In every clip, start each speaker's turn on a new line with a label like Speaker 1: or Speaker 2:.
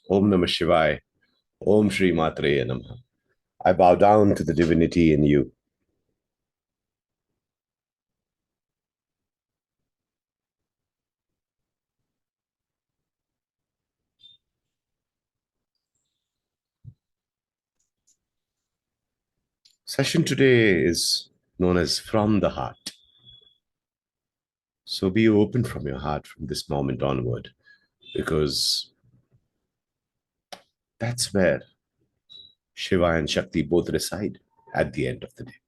Speaker 1: Om Namah Shivaya. Om Shri Matre Namaha. I bow down to the divinity in you. Session today is known as From the Heart. So be open from your heart from this moment onward, because that's where Shiva and Shakti both reside at the end of the day.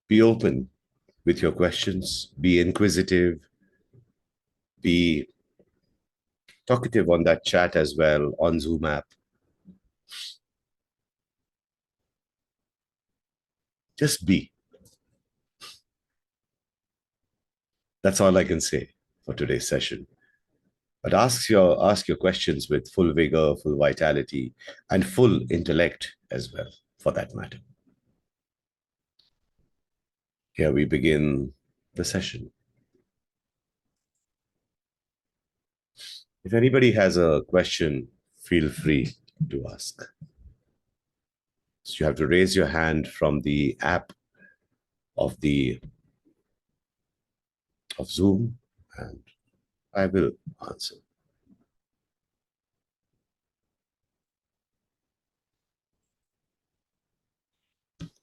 Speaker 1: Be open with your questions, be inquisitive, be talkative on that chat as well on Zoom app. Just be. That's all I can say for today's session. But ask your questions with full vigor, full vitality, and full intellect as well, for that matter. Here we begin the session. If anybody has a question, feel free to ask. So you have to raise your hand from the app of the of Zoom, and I will answer.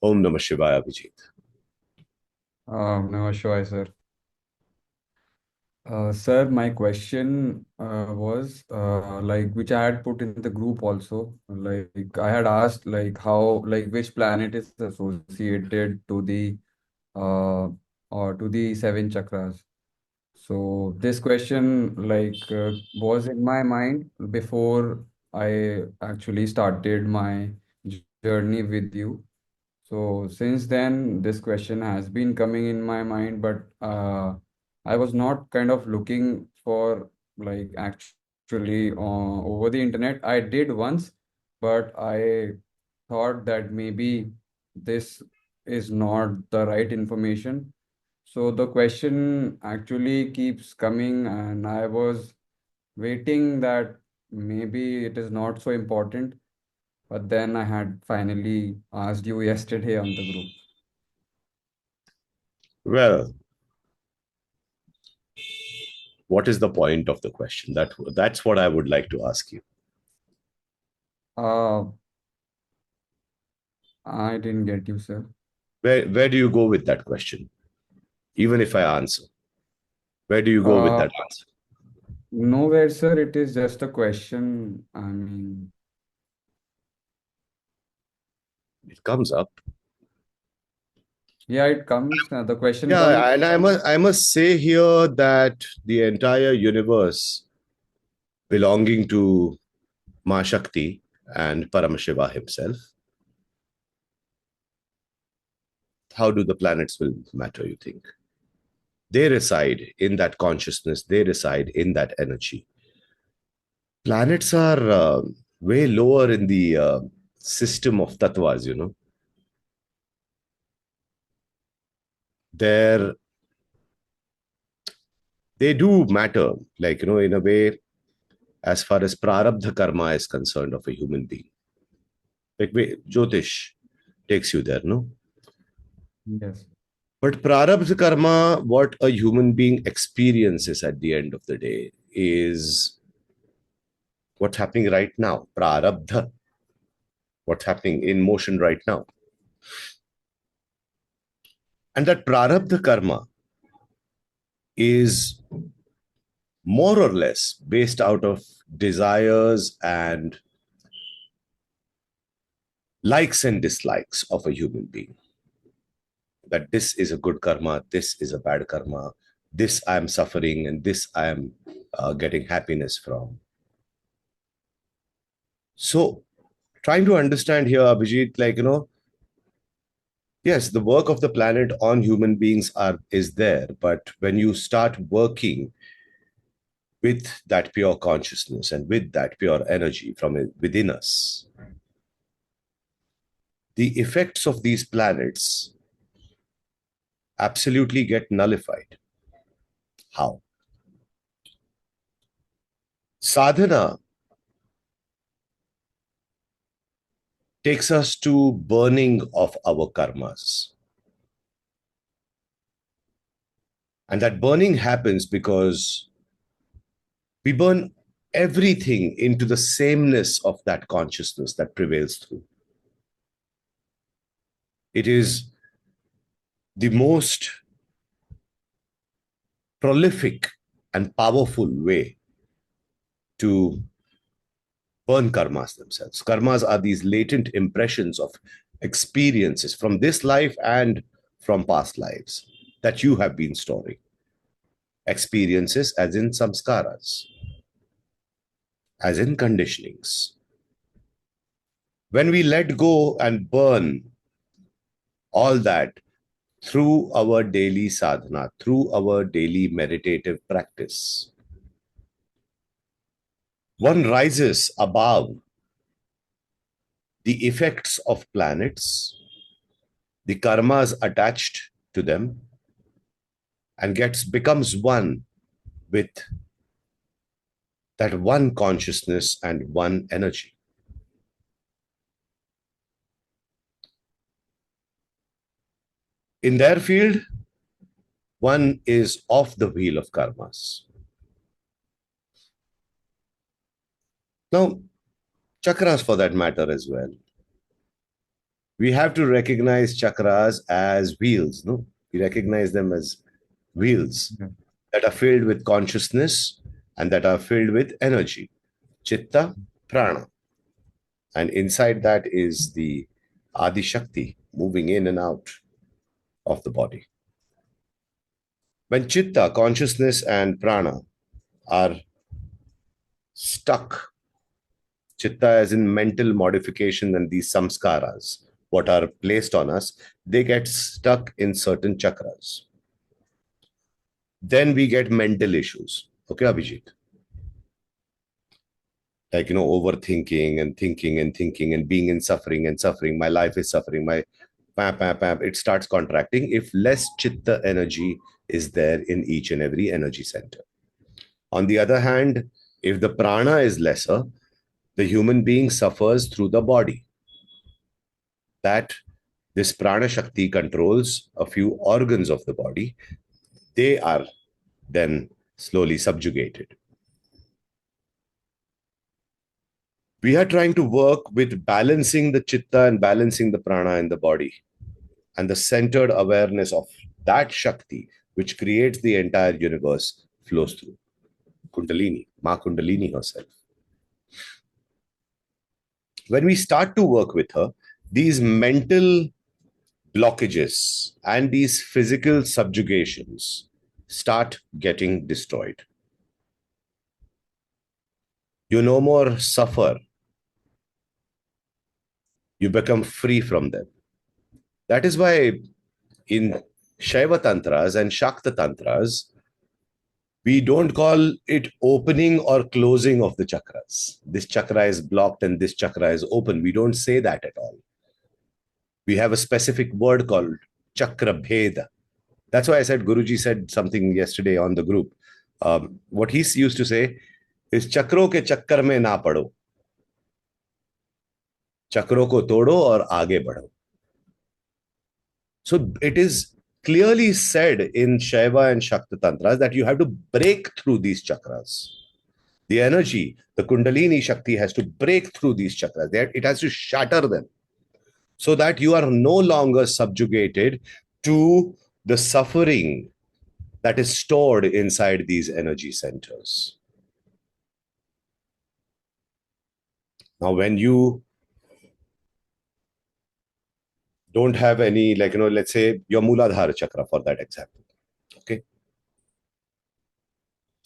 Speaker 1: Om Namah Shivaya, Abhijit.
Speaker 2: No, sure, sir. Sir, my question was like which I had put in the group also. Like I had asked like how like which planet is associated to the uh or to the seven chakras. So this question was in my mind before I actually started my journey with you. So since then, this question has been coming in my mind, but I was not kind of looking for like actually over the internet. I did once, but I thought that maybe this is not the right information. So the question actually keeps coming, and I was waiting that maybe it is not so important. But then I had finally asked you yesterday on the group.
Speaker 1: Well, what is the point of the question? That's what I would like to ask you.
Speaker 2: Uh, I didn't get you, sir.
Speaker 1: Where do you go with that question? Even if I answer, where do you go with
Speaker 2: Uh,
Speaker 1: that answer?
Speaker 2: Nowhere, sir. It is just a question. I mean,
Speaker 1: It comes up.
Speaker 2: yeah, it comes. The question comes.
Speaker 1: Yeah, and I must say here that the entire universe belonging to Ma Shakti and Paramashiva himself. How do the planets will matter, you think? They reside in that consciousness, they reside in that energy. Planets are way lower in the system of tattvas, They're, they do matter, like, in a way, as far as prarabdha karma is concerned of a human being. Like, Jyotish takes you there, no?
Speaker 2: Yes.
Speaker 1: But prarabdha karma, what a human being experiences at the end of the day, is what's happening right now. Prarabdha, what's happening in motion right now. And that prarabdha karma is more or less based out of desires and likes and dislikes of a human being. That this is a good karma, this is a bad karma, this I am suffering, and this I am getting happiness from. So, trying to understand here, Abhijit, like, yes, the work of the planet on human beings is there, but when you start working with that pure consciousness and with that pure energy from within us, the effects of these planets absolutely get nullified. How? Sadhana takes us to burning of our karmas. And that burning happens because we burn everything into the sameness of that consciousness that prevails through. It is the most prolific and powerful way to burn karmas themselves. Karmas are these latent impressions of experiences from this life and from past lives that you have been storing. Experiences as in samskaras, as in conditionings. When we let go and burn all that through our daily sadhana, through our daily meditative practice, one rises above the effects of planets, the karmas attached to them, and becomes one with that one consciousness and one energy. In their field, one is off the wheel of karmas. Now, chakras for that matter as well. We have to recognize chakras as wheels, no? We recognize them as wheels
Speaker 2: Yeah.
Speaker 1: that are filled with consciousness and that are filled with energy, chitta, prana. And inside that is the Adi Shakti moving in and out of the body. When chitta, consciousness, and prana are stuck, chitta as in mental modification and these samskaras, what are placed on us, they get stuck in certain chakras. Then we get mental issues. Okay, Abhijit? Like, overthinking and thinking and thinking and being in suffering and suffering. My life is suffering. My pam, pam, pam. It starts contracting if less chitta energy is there in each and every energy center. On the other hand, if the prana is lesser, the human being suffers through the body. That this prana shakti controls a few organs of the body. They are then slowly subjugated. We are trying to work with balancing the chitta and balancing the prana in the body and the centered awareness of that Shakti, which creates the entire universe, flows through. Kundalini, Ma Kundalini herself. When we start to work with her, these mental blockages and these physical subjugations start getting destroyed. You no more suffer. You become free from them. That is why in Shaiva Tantras and Shakta Tantras, we don't call it opening or closing of the chakras. This chakra is blocked and this chakra is open. We don't say that at all. We have a specific word called chakra bheda. That's why I said Guruji said something yesterday on the group. What he used to say is chakro ke chakkar mein na pado. Chakro ko todo aur aage badho. So it is clearly said in Shaiva and Shakta Tantras that you have to break through these chakras. The energy, the Kundalini Shakti has to break through these chakras. It has to shatter them so that you are no longer subjugated to the suffering that is stored inside these energy centers. Now, when you don't have any, let's say your Mooladhara chakra for that example. Okay.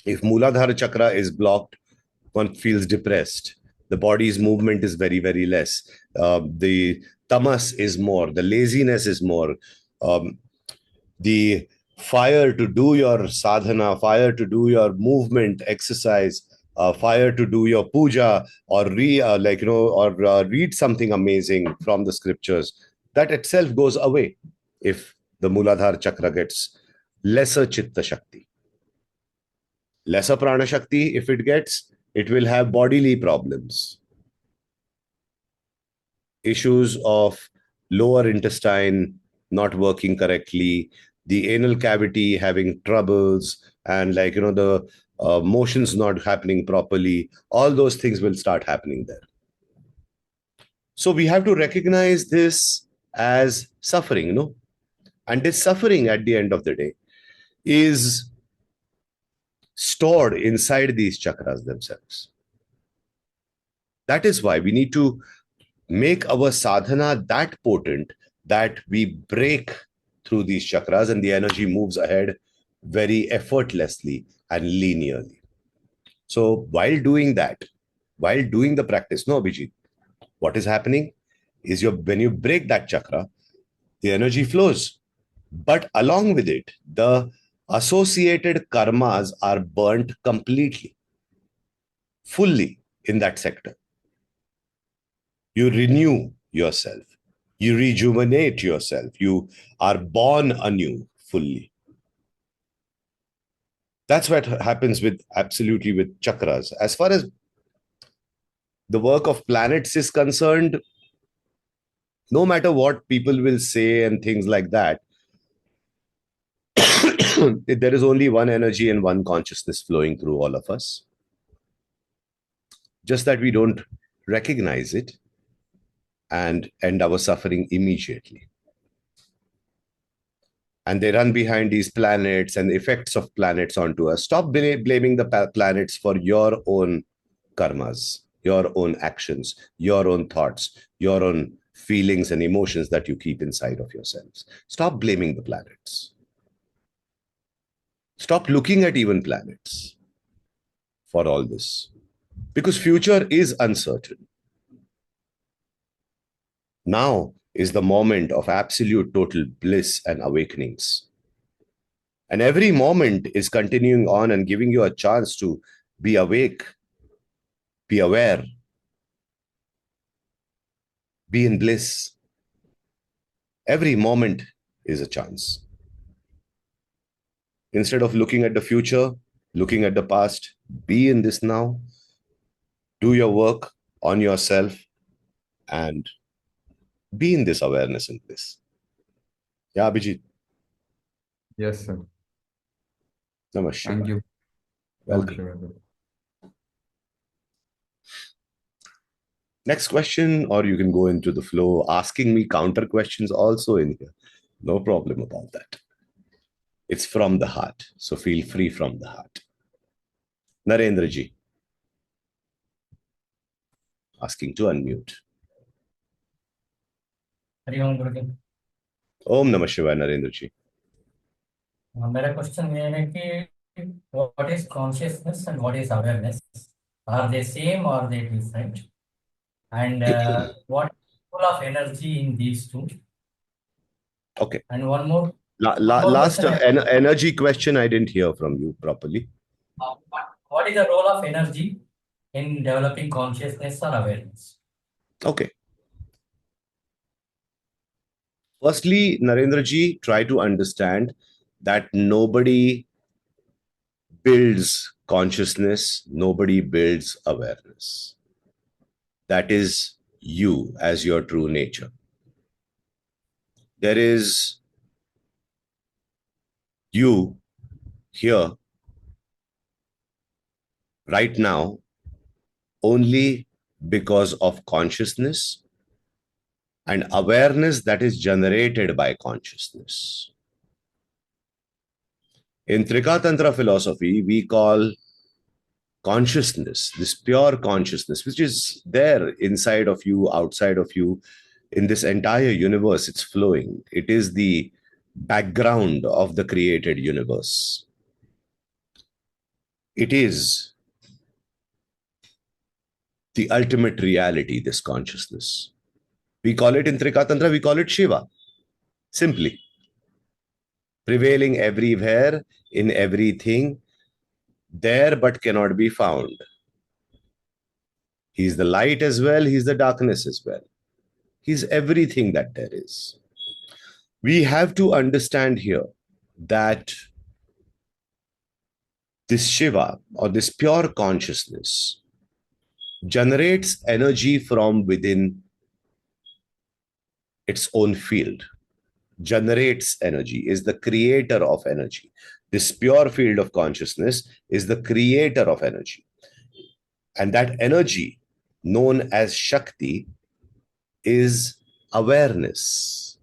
Speaker 1: If Mooladhara chakra is blocked, one feels depressed. The body's movement is very, very less. The tamas is more. The laziness is more. The fire to do your sadhana, fire to do your movement, exercise, fire to do your puja, or read something amazing from the scriptures. That itself goes away if the Mooladhara chakra gets lesser chitta shakti. Lesser prana shakti, if it gets, It will have bodily problems, issues of lower intestine not working correctly, the anal cavity having troubles, and the motions not happening properly. All those things will start happening there. So we have to recognize this as suffering, and this suffering at the end of the day is stored inside these chakras themselves. That is why we need to make our sadhana that potent that we break through these chakras and the energy moves ahead very effortlessly and linearly. So while doing the practice, no, Abhijit, what is happening is when you break that chakra, the energy flows. But along with it, the associated karmas are burnt completely, fully in that sector. You renew yourself, you rejuvenate yourself, you are born anew fully. That's what happens with absolutely with chakras. As far as the work of planets is concerned, no matter what people will say and things like that, there is only one energy and one consciousness flowing through all of us. Just that we don't recognize it and end our suffering immediately. And they run behind these planets and the effects of planets onto us. Stop blaming the planets for your own karmas, your own actions, your own thoughts, your own feelings and emotions that you keep inside of yourselves. Stop blaming the planets. Stop looking at even planets for all this, because future is uncertain. Now is the moment of absolute total bliss and awakenings. And every moment is continuing on and giving you a chance to be awake, be aware, be in bliss. Every moment is a chance. Instead of looking at the future, looking at the past, be in this now, do your work on yourself, and be in this awareness and bliss. Yeah, Abhijit.
Speaker 2: Yes, sir.
Speaker 1: Namah
Speaker 2: Thank
Speaker 1: Shivaya.
Speaker 2: you.
Speaker 1: Welcome.
Speaker 2: Namaste.
Speaker 1: Next question, or you can go into the flow, asking me counter questions also in here. No problem about that. It's from the heart. So feel free from the heart. Narendra ji, asking to unmute.
Speaker 3: Hari Om guruji.
Speaker 1: Om Namah Shivaya, Narendra ji.
Speaker 3: मेरा question ये है कि what is consciousness and what is awareness, are they same or they different, and what role of energy in these two,
Speaker 1: Okay.
Speaker 3: And one more
Speaker 1: Last
Speaker 3: question,
Speaker 1: energy question I didn't hear from you properly.
Speaker 3: What is the role of energy in developing consciousness or awareness?
Speaker 1: Okay. Firstly, Narendra ji, try to understand that nobody builds consciousness, nobody builds awareness. That is you as your true nature. There is you here right now only because of consciousness and awareness that is generated by consciousness. In Trika Tantra philosophy, we call consciousness, this pure consciousness, which is there inside of you, outside of you, in this entire universe, it's flowing. It is the background of the created universe. It is the ultimate reality, this consciousness. We call it in Trika Tantra, we call it Shiva, simply. Prevailing everywhere, in everything, there but cannot be found. He's the light as well, he's the darkness as well. He's everything that there is. We have to understand here that this Shiva or this pure consciousness generates energy from within its own field, generates energy, is the creator of energy. This pure field of consciousness is the creator of energy. And that energy, known as Shakti, is awareness.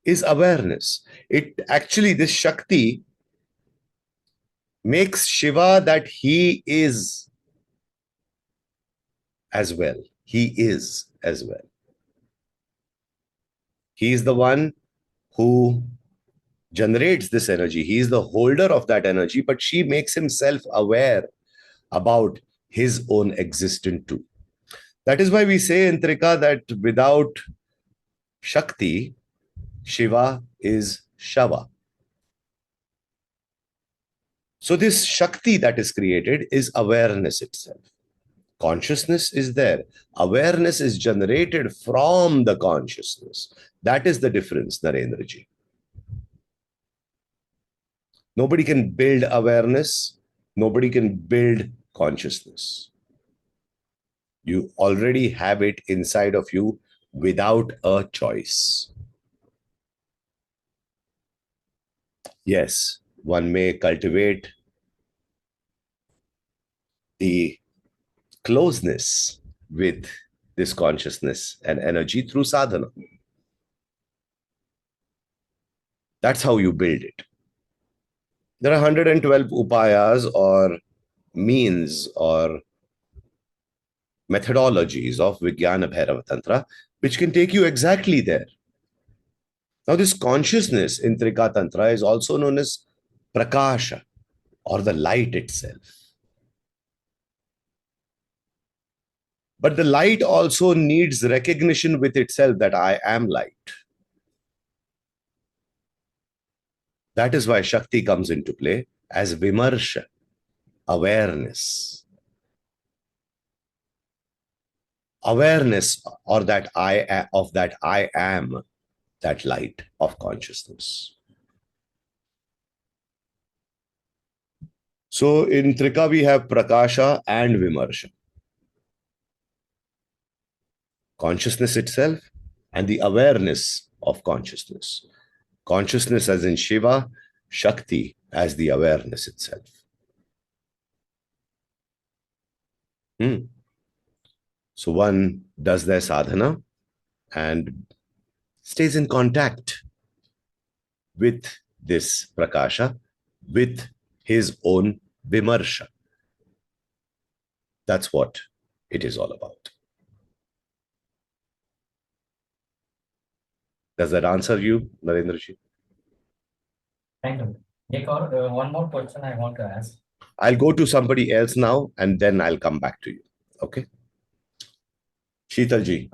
Speaker 1: Is awareness. It actually, this Shakti makes Shiva that he is as well. He is as well. He is the one who generates this energy. He is the holder of that energy, but she makes himself aware about his own existence too. That is why we say in Trika that without Shakti, Shiva is Shava. So this Shakti that is created is awareness itself. Consciousness is there. Awareness is generated from the consciousness. That is the difference, Narendra ji. Nobody can build awareness. Nobody can build consciousness. You already have it inside of you without a choice. Yes, one may cultivate the closeness with this consciousness and energy through sadhana. That's how you build it. There are 112 upayas or means or methodologies of Vijnana Bhairava Tantra, which can take you exactly there. Now, this consciousness in Trika Tantra is also known as Prakasha, or the light itself. But the light also needs recognition with itself that I am light. That is why Shakti comes into play as Vimarsha, awareness. Awareness or that I of that I am, that light of consciousness. So in Trika we have Prakasha and Vimarsha. Consciousness itself and the awareness of consciousness. Consciousness as in Shiva, Shakti as the awareness itself. So one does their sadhana and stays in contact with this Prakasha, with his own Vimarsha. That's what it is all about. Does that answer you, Narendra ji?
Speaker 3: Thank you. One more question I want to ask.
Speaker 1: I'll go to somebody else now and then I'll come back to you. Okay? Sheetal ji.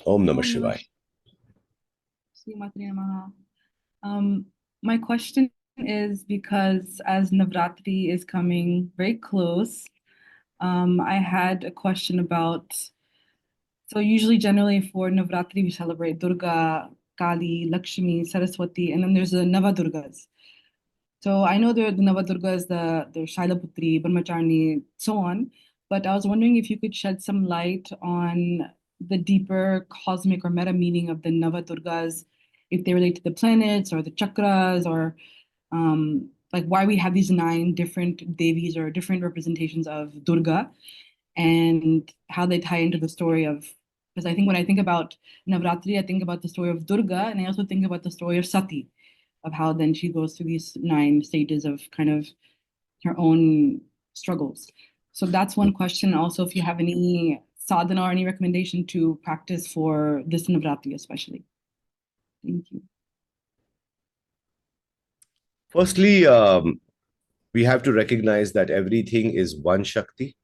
Speaker 1: Om Namah Shivaya.
Speaker 4: My question is because as Navratri is coming very close, I had a question about, so usually generally for Navratri we celebrate Durga, Kali, Lakshmi, Saraswati, and then there's the Navadurgas. So I know the Navadurgas, the Shailaputri, Brahmacharni, so on, but I was wondering if you could shed some light on the deeper cosmic or meta meaning of the Navadurgas, if they relate to the planets or the chakras, or like why we have these 9 different devis or different representations of Durga, and how they tie into the story of, because I think when I think about Navratri, I think about the story of Durga, and I also think about the story of Sati, of how then she goes through these 9 stages of kind of her own struggles. So that's one question. Also, if you have any sadhana or any recommendation to practice for this Navratri especially. Thank you.
Speaker 1: Firstly, we have to recognize that everything is one Shakti.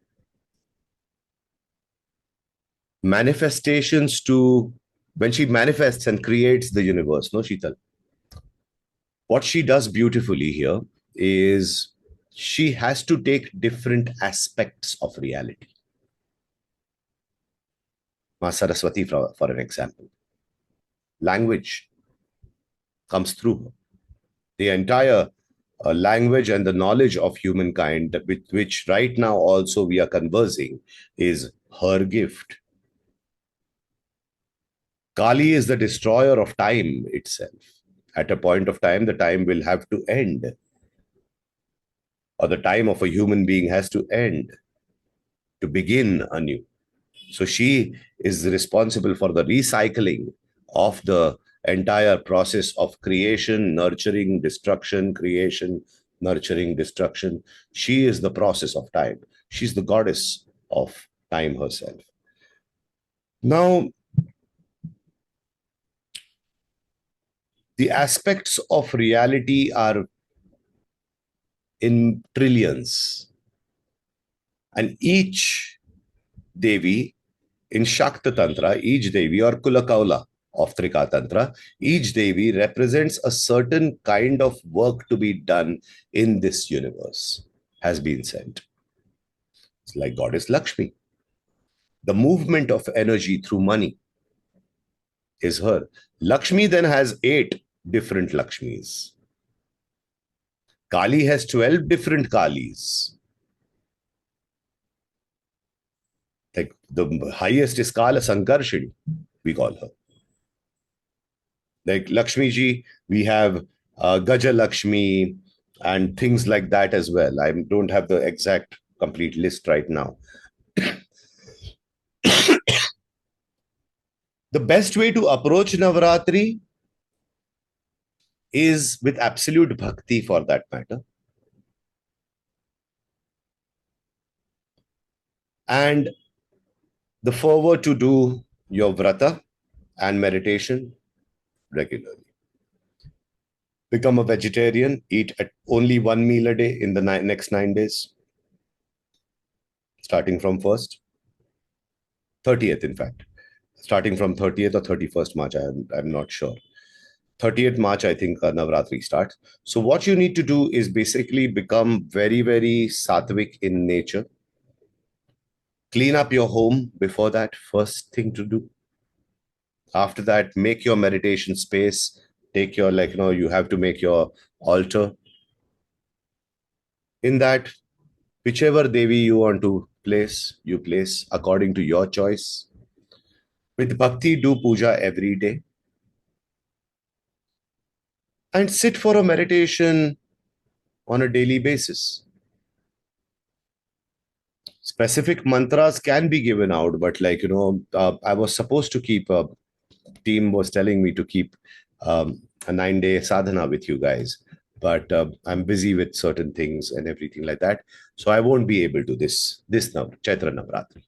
Speaker 1: Manifestations to, when she manifests and creates the universe, no, Sheetal? What she does beautifully here is she has to take different aspects of reality. Ma Saraswati, for an example. Language comes through her. The entire language and the knowledge of humankind, with which right now also we are conversing, is her gift. Kali is the destroyer of time itself. At a point of time, the time will have to end, or the time of a human being has to end to begin anew. So she is responsible for the recycling of the entire process of creation, nurturing, destruction, creation, nurturing, destruction. She is the process of time. She's the goddess of time herself. Now, the aspects of reality are in trillions, and each Devi in Shakta Tantra, each Devi or Kulakaula of Trika Tantra, each Devi represents a certain kind of work to be done in this universe, has been sent. It's like Goddess Lakshmi. The movement of energy through money is her. Lakshmi then has 8 different Lakshmis. Kali has 12 different Kalis. Like the highest is Kala Sankarshini, we call her. Like Lakshmi ji, we have Gaja Lakshmi and things like that as well. I don't have the exact complete list right now. The best way to approach Navratri is with absolute bhakti, for that matter. And the fervor to do your vrata and meditation regularly. Become a vegetarian, eat at only 1 meal a day in the next 9 days, starting from 30th, in fact. Starting from 30th or 31st March, I'm not sure. 30th March, I think Navratri starts. So what you need to do is basically become very, very sattvic in nature. Clean up your home before that, first thing to do. After that, make your meditation space. Take your, you have to make your altar. In that, whichever Devi you want to place, you place according to your choice. With bhakti, do puja every day. And sit for a meditation on a daily basis. Specific mantras can be given out, but I was supposed to keep, team was telling me to keep a 9 day sadhana with you guys, but I'm busy with certain things and everything like that, so I won't be able to this Chaitra Navratri.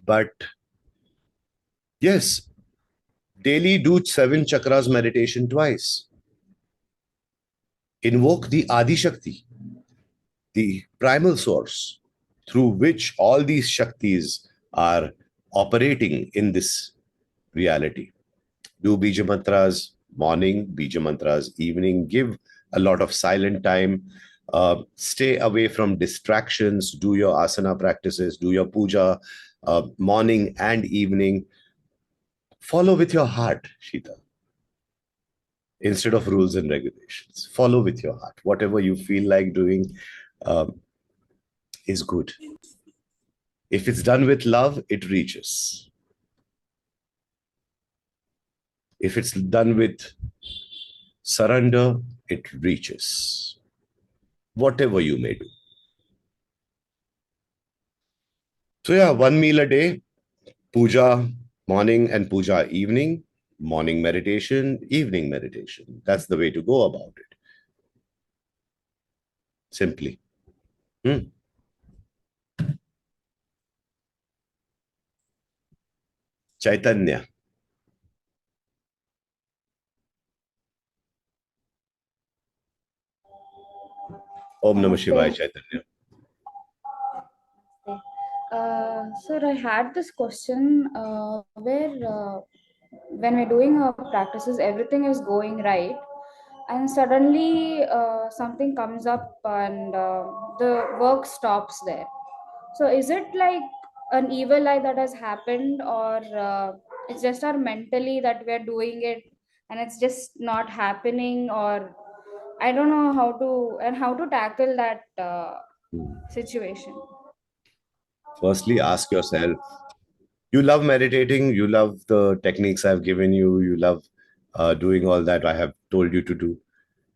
Speaker 1: But yes, daily do 7 chakras meditation twice. Invoke the Adi Shakti, the primal source through which all these Shaktis are operating in this reality. Do Bija Mantras morning, Bija Mantras evening, give a lot of silent time, stay away from distractions, do your asana practices, do your puja morning and evening. Follow with your heart, Shita, instead of rules and regulations. Follow with your heart. Whatever you feel like doing is good. If it's done with love, it reaches. If it's done with surrender, it reaches. Whatever you may do. So yeah, 1 meal a day, puja morning and puja evening, morning meditation, evening meditation. That's the way to go about it. Simply. Chaitanya. Om Namah Shivaya, Chaitanya.
Speaker 5: Sir, I had this question where when we're doing our practices, everything is going right, and suddenly something comes up and the work stops there. So, is it like an evil eye that has happened, or it's just our mentally that we're doing it and it's just not happening, or I don't know how to tackle that
Speaker 1: Hmm.
Speaker 5: situation.
Speaker 1: Firstly, ask yourself, you love meditating, you love the techniques I've given you, you love doing all that I have told you to do.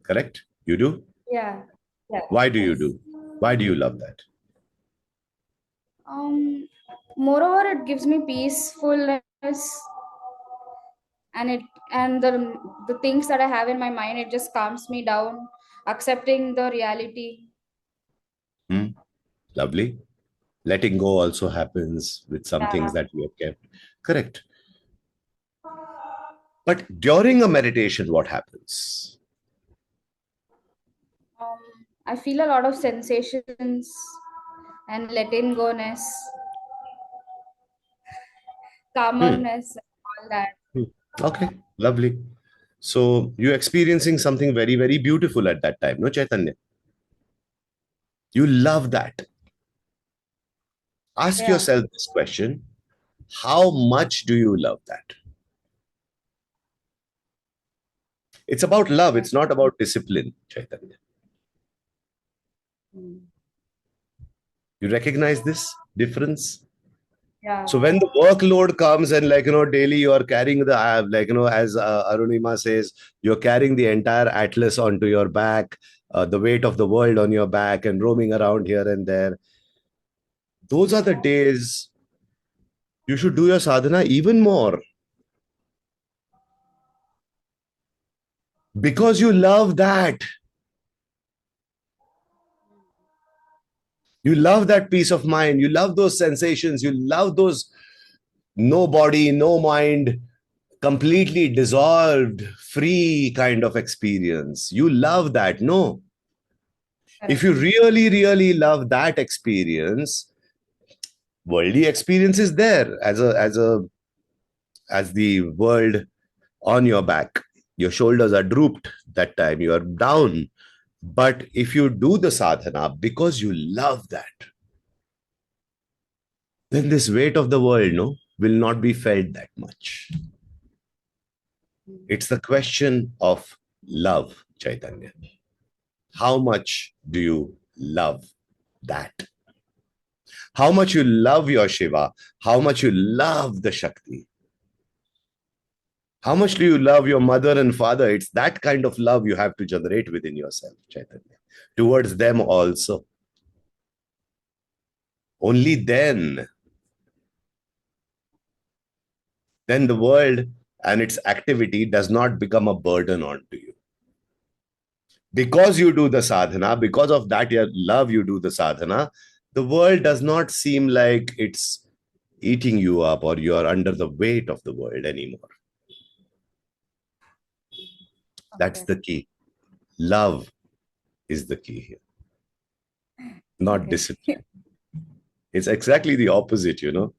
Speaker 1: Correct? You do?
Speaker 5: Yeah. Yeah.
Speaker 1: Why do you
Speaker 5: Yes.
Speaker 1: do? Why do you love that?
Speaker 5: Um. Moreover, it gives me peacefulness, and the things that I have in my mind, it just calms me down. Accepting the reality.
Speaker 1: Hmm? Lovely. Letting go also happens with some things
Speaker 5: Yeah.
Speaker 1: that we have kept. Correct. But during a meditation, what happens?
Speaker 5: I feel a lot of sensations and letting go ness,
Speaker 1: Hmm.
Speaker 5: calmness, all that.
Speaker 1: Hmm. Okay, lovely. So you're experiencing something very, very beautiful at that time, no, Chaitanya? You love that. Ask
Speaker 5: Yeah.
Speaker 1: yourself this question: how much do you love that? It's about love,
Speaker 5: Yeah.
Speaker 1: it's not about discipline, Chaitanya.
Speaker 5: Mm.
Speaker 1: You recognize this difference?
Speaker 5: Yeah.
Speaker 1: So when the workload comes and daily you are carrying the as Arunima says, you're carrying the entire atlas onto your back, the weight of the world on your back and roaming around here and there. Those are the days you should do your sadhana even more because you love that. You love that peace of mind. You love those sensations. You love those no body, no mind, completely dissolved, free kind of experience. You love that. No. If
Speaker 5: Correct.
Speaker 1: you really, really love that experience, worldly experience is there as the world on your back. Your shoulders are drooped that time. You are down. But if you do the sadhana because you love that, then this weight of the world, no, will not be felt that much. It's the question of love, Chaitanya. How much do you love that? How much you love your Shiva? How much you love the Shakti? How much do you love your mother and father? It's that kind of love you have to generate within yourself, Chaitanya, towards them also. Only then the world and its activity does not become a burden onto you. Because you do the sadhana, because of that your love you do the sadhana, the world does not seem like it's eating you up or you are under the weight of the world anymore. That's
Speaker 5: Okay.
Speaker 1: the key. Love is the key here, not
Speaker 5: Okay.
Speaker 1: discipline. It's exactly the opposite. Hmm,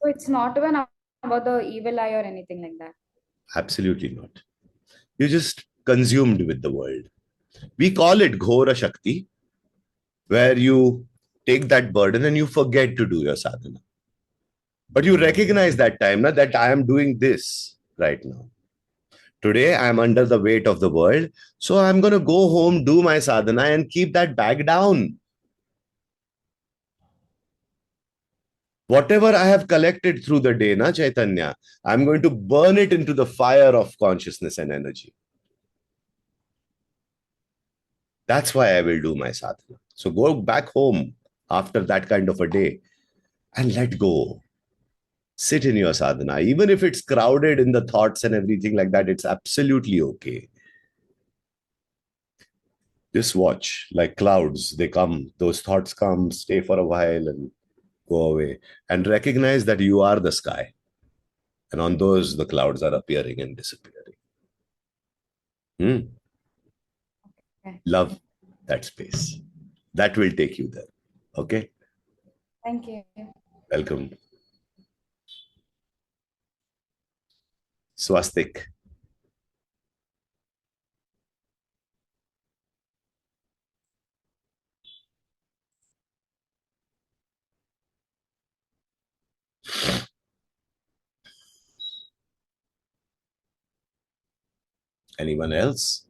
Speaker 5: So it's not even about the evil eye or anything like that.
Speaker 1: absolutely not. You're just consumed with the world. We call it Ghora Shakti, where you take that burden and you forget to do your sadhana. But you recognize that time na, that I am doing this right now. Today, I am under the weight of the world. So I'm going to go home, do my sadhana, and keep that bag down. Whatever I have collected through the day, na Chaitanya, I'm going to burn it into the fire of consciousness and energy. That's why I will do my sadhana. So go back home after that kind of a day and let go. Sit in your sadhana. Even if it's crowded in the thoughts and everything like that, it's absolutely okay. Just watch, like clouds, they come, those thoughts come, stay for a while and go away. And recognize that you are the sky. And on those, the clouds are appearing and disappearing. Hmm?
Speaker 5: Okay.
Speaker 1: Love that space. That will take you there. Okay?
Speaker 5: Thank you.
Speaker 1: Welcome. Swastik. Anyone else?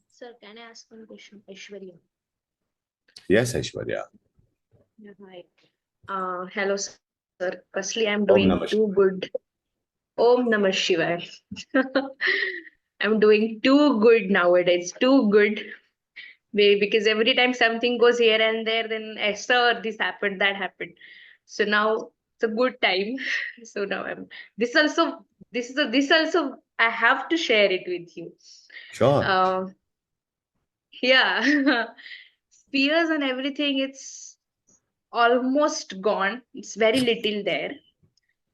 Speaker 6: Sir, can I ask one question? Aishwarya.
Speaker 1: Yes, Aishwarya.
Speaker 6: Yeah, hi. Hello, sir. Firstly, I'm
Speaker 1: Om
Speaker 6: doing
Speaker 1: Namah
Speaker 6: too
Speaker 1: Shivaya.
Speaker 6: good. Om Namah Shivaya. I'm doing too good nowadays. Too good. Because every time something goes here and there, then sir, this happened, that happened. So now it's a good time. So now I'm this also this also I have to share it with you.
Speaker 1: Sure.
Speaker 6: Uh, yeah. Fears and everything, it's almost gone. It's very little there.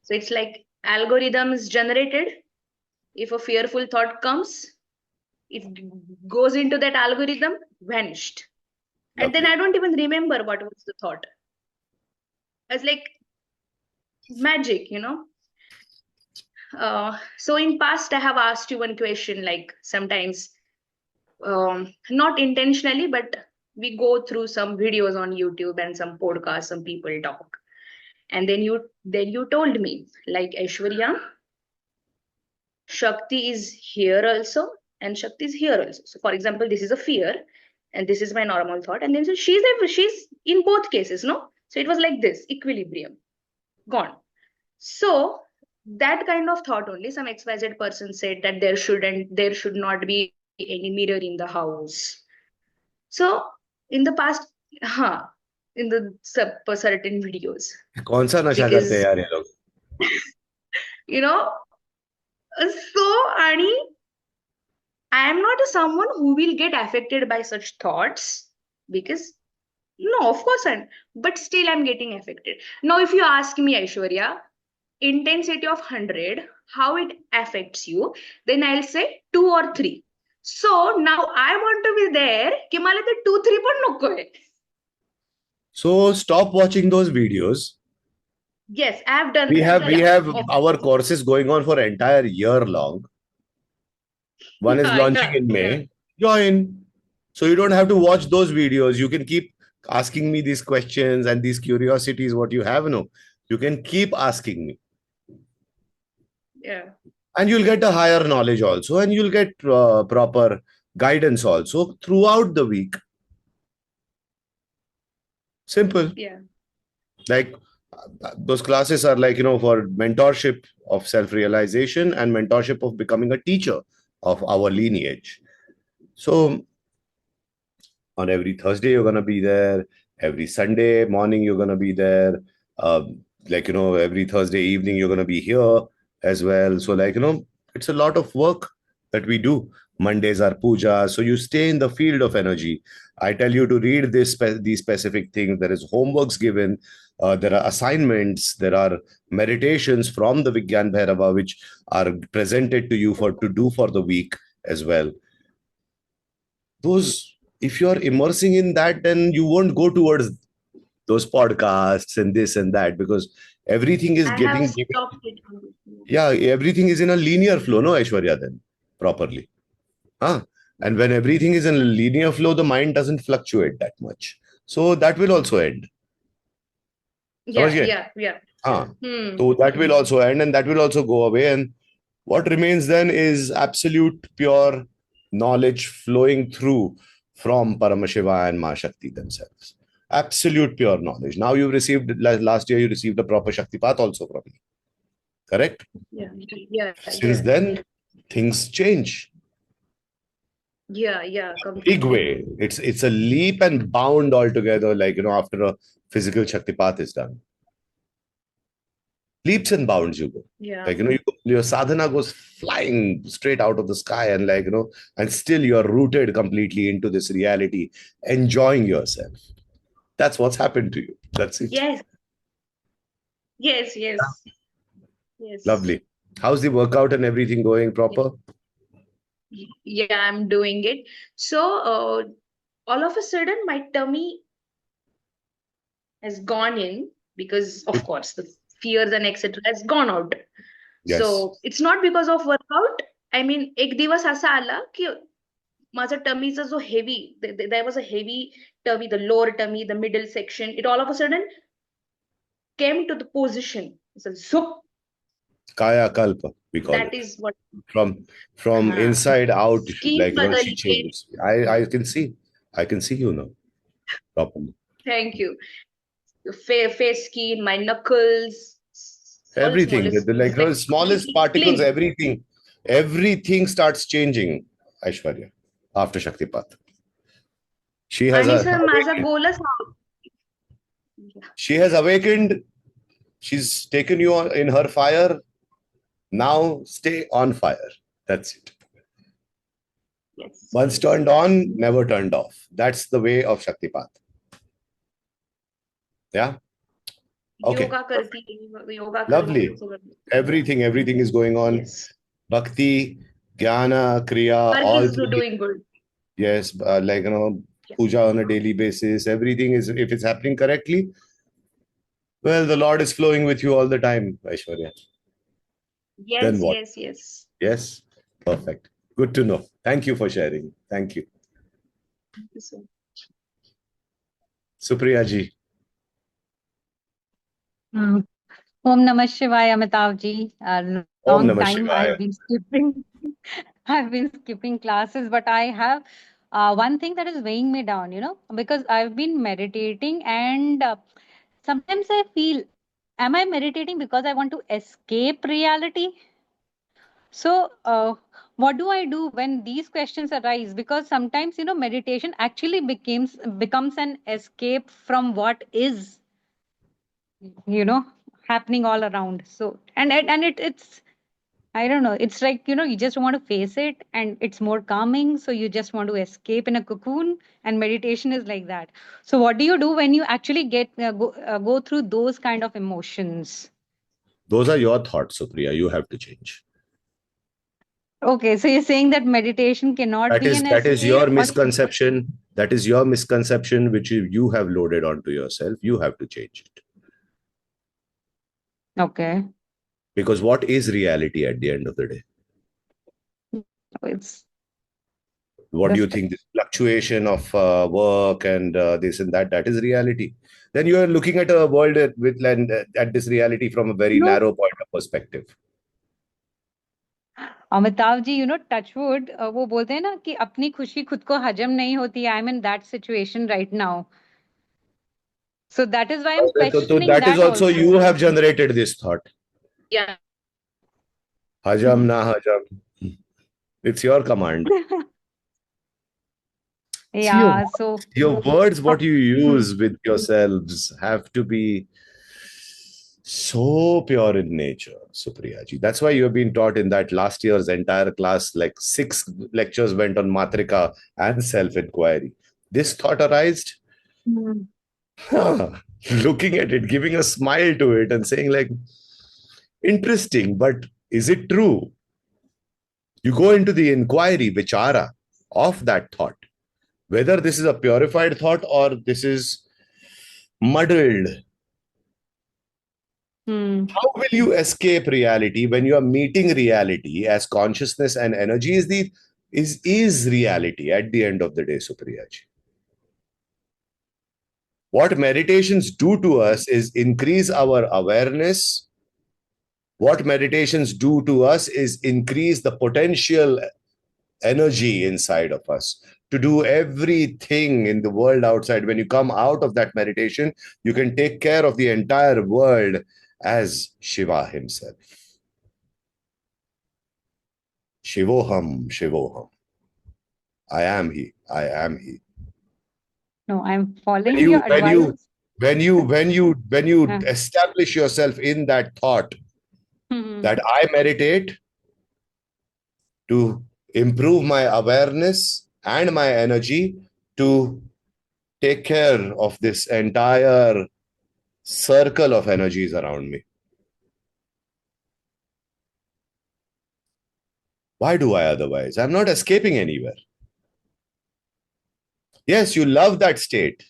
Speaker 6: So it's like algorithm is generated. If a fearful thought comes, it goes into that algorithm, vanished. And then
Speaker 1: Lovely.
Speaker 6: I don't even remember what was the thought. It's like magic. So in past, I have asked you one question, like sometimes, not intentionally, but we go through some videos on YouTube and some podcasts, some people talk. And then you told me, like, Aishwarya, Shakti is here also, and Shakti is here also. So, for example, this is a fear, and this is my normal thought, and then so she's in both cases, no? So it was like this equilibrium, gone. So that kind of thought only, some XYZ person said that there should not be any mirror in the house. So in the past, huh, in the certain videos,
Speaker 1: कौन सा नशा करते हैं
Speaker 6: because
Speaker 1: यार ये लोग?
Speaker 6: you know, so Ani, I am not someone who will get affected by such thoughts because no, of course, but still I'm getting affected. Now, if you ask me, Aishwarya, intensity of 100, how it affects you, then I'll say 2 or 3. So now I want to be there, कि मला ते 2, 3 पण नको आहे.
Speaker 1: So stop watching those videos.
Speaker 6: Yes, I have done
Speaker 1: We
Speaker 6: that.
Speaker 1: have
Speaker 6: Yeah.
Speaker 1: our courses going on for entire year long. One is
Speaker 6: Yeah,
Speaker 1: launching
Speaker 6: yeah,
Speaker 1: in
Speaker 6: yeah.
Speaker 1: May. Join. So you don't have to watch those videos. You can keep asking me these questions and these curiosities, what you have. No, you can keep asking me.
Speaker 6: Yeah.
Speaker 1: And you'll get a higher knowledge also. And you'll get proper guidance also throughout the week. Simple.
Speaker 6: Yeah.
Speaker 1: Like those classes are like, for mentorship of self-realization and mentorship of becoming a teacher of our lineage. So on every Thursday, you're going to be there. Every Sunday morning, you're going to be there. Every Thursday evening, you're going to be here as well. So, it's a lot of work that we do. Mondays are puja. So you stay in the field of energy. I tell you to read these specific things. There is homeworks given. There are assignments. There are meditations from the Vigyan Bhairava, which are presented to you to do for the week as well. If you're immersing in that, then you won't go towards those podcasts and this and that, because everything is
Speaker 6: I have
Speaker 1: getting given.
Speaker 6: stopped it.
Speaker 1: Yeah, everything is in a linear flow, no, Aishwarya, then properly. Huh? And when everything is in a linear flow, the mind doesn't fluctuate that much. So that will also end. समझ
Speaker 6: Yeah,
Speaker 1: गए?
Speaker 6: yeah, yeah.
Speaker 1: हाँ,
Speaker 6: Hmm.
Speaker 1: so that will also end and that will also go away. And what remains then is absolute pure knowledge flowing through from Paramashiva and Ma Shakti themselves. Absolute pure knowledge. Now you've received, last year you received a proper Shaktipat also from me. Correct?
Speaker 6: Yeah, yeah,
Speaker 1: Since
Speaker 6: yeah.
Speaker 1: then, things change.
Speaker 6: Yeah, yeah,
Speaker 1: Big
Speaker 6: completely.
Speaker 1: way. It's a leap and bound altogether, after a physical Shaktipat is done. Leaps and bounds you go.
Speaker 6: Yeah.
Speaker 1: Your sadhana goes flying straight out of the sky, and and still you're rooted completely into this reality, enjoying yourself. That's what's happened to you. That's it.
Speaker 6: Yes, yes, yes, yes.
Speaker 1: Lovely. How's the workout and everything going proper?
Speaker 6: Yeah, I'm doing it. So, all of a sudden, my tummy has gone in because, of course, the fears and etc. has gone out.
Speaker 1: Yes.
Speaker 6: So, it's not because of workout. I mean, एक दिवस असा आला की माझा टमीचा जो heavy, there was a heavy tummy, the lower tummy, the middle section. It all of a sudden came to the position. It's a zoop.
Speaker 1: Kaya Kalpa, we call
Speaker 6: That
Speaker 1: it.
Speaker 6: is what.
Speaker 1: From inside out,
Speaker 6: Skin
Speaker 1: like, she
Speaker 6: badaliye.
Speaker 1: changes. I can see you now properly.
Speaker 6: Thank you. Face skin, my knuckles, all the
Speaker 1: Everything,
Speaker 6: smallest
Speaker 1: like
Speaker 6: things, like
Speaker 1: her smallest
Speaker 6: completely
Speaker 1: particles,
Speaker 6: clean.
Speaker 1: everything starts changing, Aishwarya, after Shaktipat. She has
Speaker 6: आणि
Speaker 1: a
Speaker 6: sir माझा
Speaker 1: awakened.
Speaker 6: गोलच
Speaker 1: She has awakened. She's taken you in her fire. Now stay on fire. That's it.
Speaker 6: yes,
Speaker 1: Once
Speaker 6: yes,
Speaker 1: turned on, never turned off. That's the way of Shaktipat. Yeah. Okay.
Speaker 6: Yoga करती है, योगा करती
Speaker 1: Lovely.
Speaker 6: हूँ sir.
Speaker 1: Everything is going on.
Speaker 6: Yes,
Speaker 1: Bhakti, Jnana, Kriya,
Speaker 6: work
Speaker 1: all
Speaker 6: is
Speaker 1: three.
Speaker 6: doing good.
Speaker 1: Yes, like,
Speaker 6: Yeah.
Speaker 1: puja on a daily basis. Everything is, if it's happening correctly, well, the Lord is flowing with you all the time, Aishwarya. Then
Speaker 6: Yes,
Speaker 1: what?
Speaker 6: yes, yes.
Speaker 1: Yes, perfect. Good to know. Thank you for sharing. Thank you.
Speaker 6: Thank you so much.
Speaker 1: Supriya ji.
Speaker 7: Hmm. Om Namah Shivaya, Amitav ji. A
Speaker 1: Om
Speaker 7: long
Speaker 1: Namah
Speaker 7: time
Speaker 1: Shivaya.
Speaker 7: I've been skipping. I've been skipping classes, but I have one thing that is weighing me down, because I've been meditating and sometimes I feel, am I meditating because I want to escape reality? So, what do I do when these questions arise? Because sometimes, meditation actually becomes an escape from what is, you know, happening all around. So, and it's I don't know. It's like, you just want to face it and it's more calming. So you just want to escape in a cocoon, and meditation is like that. So what do you do when you actually go through those kind of emotions?
Speaker 1: Those are your thoughts, Supriya. You have to change.
Speaker 7: Okay, so you're saying that meditation cannot be an
Speaker 1: That is your
Speaker 7: escape, or
Speaker 1: misconception. That is your misconception, which you have loaded onto yourself. You have to change it.
Speaker 7: okay,
Speaker 1: Because what is reality at the end of the day?
Speaker 7: it's
Speaker 1: What do you
Speaker 7: the
Speaker 1: think? This fluctuation of work and this and that is reality. Then you are looking at a world at this reality from a very
Speaker 7: no.
Speaker 1: narrow point of perspective.
Speaker 7: Amitabh ji touch wood वो बोलते हैं ना कि अपनी खुशी खुद को हजम नहीं होती I am in that situation right now so that is why I am
Speaker 1: So
Speaker 7: questioning
Speaker 1: that is
Speaker 7: that
Speaker 1: also
Speaker 7: also
Speaker 1: you have generated this thought.
Speaker 6: Yeah.
Speaker 1: Hajam na hajam. It's your command. See,
Speaker 7: yeah so
Speaker 1: your words, what you
Speaker 7: hmm.
Speaker 1: use with yourselves, have to be so pure in nature, Supriya ji. That's why you have been taught in that last year's entire class, like 6 lectures went on Matrika and self-inquiry. This thought arised,
Speaker 7: Hmm.
Speaker 1: looking at it, giving a smile to it, and saying, like, interesting, but is it true? You go into the inquiry, vichara, of that thought, whether this is a purified thought or this is muddled. How will you escape reality when you are meeting reality as consciousness and energy is reality at the end of the day, Supriya ji? What meditations do to us is increase our awareness. What meditations do to us is increase the potential energy inside of us to do everything in the world outside. When you come out of that meditation, you can take care of the entire world as Shiva himself. Shivoham, Shivoham. I am he. I am he.
Speaker 7: No, I'm
Speaker 1: When
Speaker 7: following
Speaker 1: you
Speaker 7: your
Speaker 1: when you
Speaker 7: advice.
Speaker 1: when you
Speaker 7: Uh,
Speaker 1: establish yourself in that thought that I meditate to improve my awareness and my energy to take care of this entire circle of energies around me. Why do I otherwise? I'm not escaping anywhere. Yes, you love that state.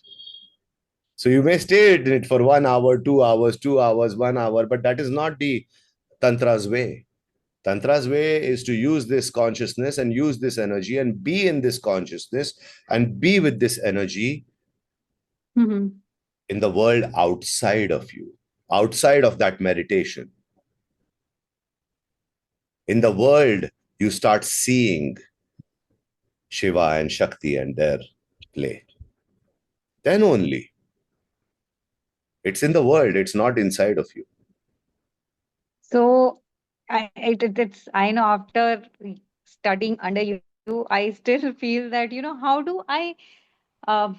Speaker 1: So you may stay in it for 1 hour, 2 hours, 2 hours, 1 hour, but that is not the Tantra's way. Tantra's way is to use this consciousness and use this energy and be in this consciousness and be with this energy in the world outside of you, outside of that meditation. In the world, you start seeing Shiva and Shakti and their play. Then only. It's in the world, it's not inside of you.
Speaker 7: So I know after studying under you, I still feel that, how do I uh,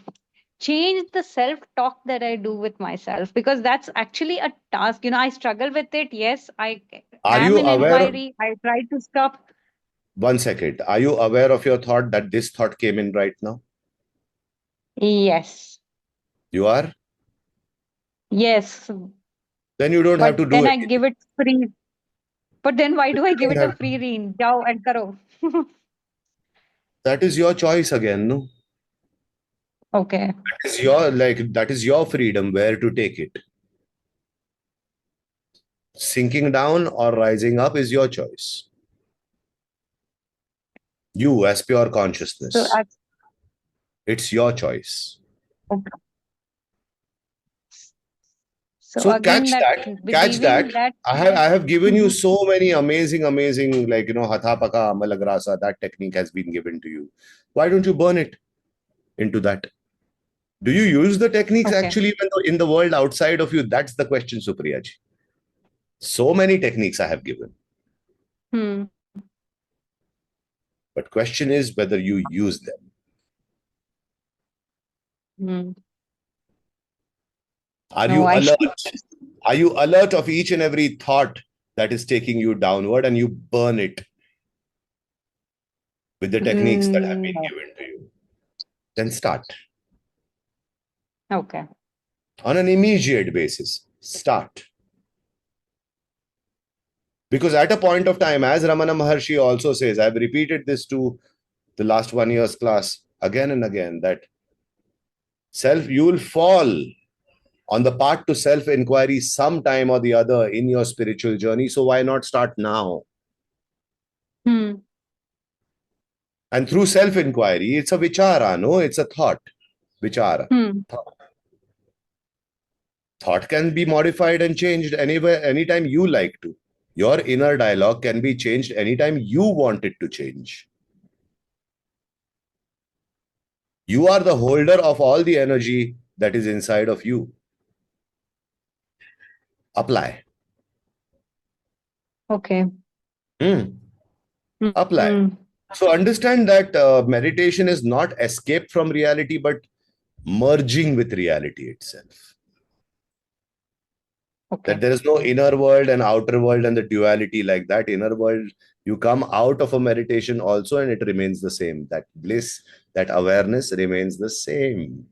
Speaker 7: change the self talk that I do with myself? Because that's actually a task. I struggle with it. Yes, I
Speaker 1: Are
Speaker 7: am
Speaker 1: you
Speaker 7: in
Speaker 1: aware?
Speaker 7: inquiry. I try to stop.
Speaker 1: 1 second. Are you aware of your thought that this thought came in right now?
Speaker 7: Yes.
Speaker 1: You are?
Speaker 7: Yes.
Speaker 1: Then you don't have
Speaker 7: But
Speaker 1: to do
Speaker 7: then I
Speaker 1: anything.
Speaker 7: give it free. But then why do I
Speaker 1: You
Speaker 7: give
Speaker 1: don't
Speaker 7: it a
Speaker 1: have
Speaker 7: free
Speaker 1: to.
Speaker 7: rein? Jao and karo.
Speaker 1: That is your choice again, no?
Speaker 7: Okay.
Speaker 1: That is your freedom where to take it. Sinking down or rising up is your choice. You as pure
Speaker 7: So
Speaker 1: consciousness. It's your choice.
Speaker 7: okay. So
Speaker 1: So
Speaker 7: again, that
Speaker 1: catch that.
Speaker 7: believing that.
Speaker 1: I have given you
Speaker 7: Mhm.
Speaker 1: so many amazing, like Hatha Paka Amalagrasa, that technique has been given to you. Why don't you burn it into that? Do you use the techniques
Speaker 7: Okay.
Speaker 1: actually in the world outside of you? That's the question, Supriya ji. So many techniques I have given.
Speaker 7: Hmm.
Speaker 1: But question is whether you use them.
Speaker 7: Hmm.
Speaker 1: Are
Speaker 7: No,
Speaker 1: you
Speaker 7: I.
Speaker 1: alert? Are you alert of each and every thought that is taking you downward, and you burn it with the techniques that have been
Speaker 7: No.
Speaker 1: given to you? Then start
Speaker 7: Okay.
Speaker 1: on an immediate basis. Start. Because at a point of time, as Ramana Maharshi also says, I've repeated this to the last 1 year's class again and again, that you will fall on the path to self inquiry sometime or the other in your spiritual journey. So why not start now?
Speaker 7: Hmm.
Speaker 1: And through self inquiry, it's a vichara, no? It's a thought. Vichara.
Speaker 7: Hmm.
Speaker 1: Thought can be modified and changed anywhere, anytime you like to. Your inner dialogue can be changed anytime you want it to change. You are the holder of all the energy that is inside of you. Apply.
Speaker 7: Okay.
Speaker 1: Hmm.
Speaker 7: Hmm.
Speaker 1: Apply.
Speaker 7: Hmm.
Speaker 1: So understand that meditation is not escape from reality, but merging with reality itself. That
Speaker 7: Okay.
Speaker 1: there is no inner world and outer world and the duality like that. Inner world, you come out of a meditation also and it remains the same. That bliss, that awareness remains the same.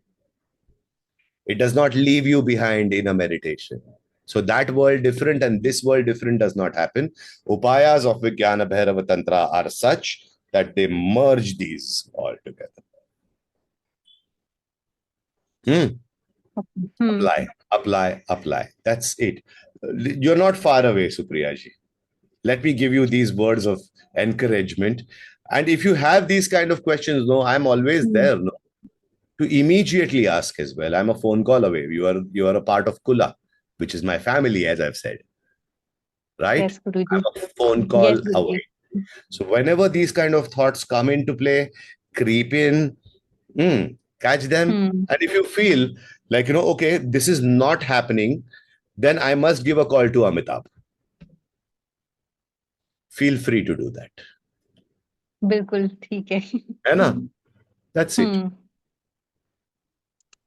Speaker 1: It does not leave you behind in a meditation. So that world different and this world different does not happen. Upayas of Vijnana Bhairava Tantra are such that they merge these all together. Hmm.
Speaker 7: Hmm.
Speaker 1: Apply. That's it. You're not far away, Supriyaji. Let me give you these words of encouragement. And if you have these kind of questions, no, I'm always
Speaker 7: Hmm.
Speaker 1: there, no, to immediately ask as well. I'm a phone call away. You are a part of Kula, which is my family, as I've said, right?
Speaker 7: Yes, Guruji.
Speaker 1: I'm a phone
Speaker 7: Yes,
Speaker 1: call
Speaker 7: Guruji.
Speaker 1: away. So whenever these kind of thoughts come into play, creep in, catch them.
Speaker 7: Hmm.
Speaker 1: And if you feel like, okay, this is not happening, then I must give a call to Amitabh. Feel free to do that.
Speaker 7: बिल्कुल ठीक है.
Speaker 1: है ना? That's it.
Speaker 7: Hmm.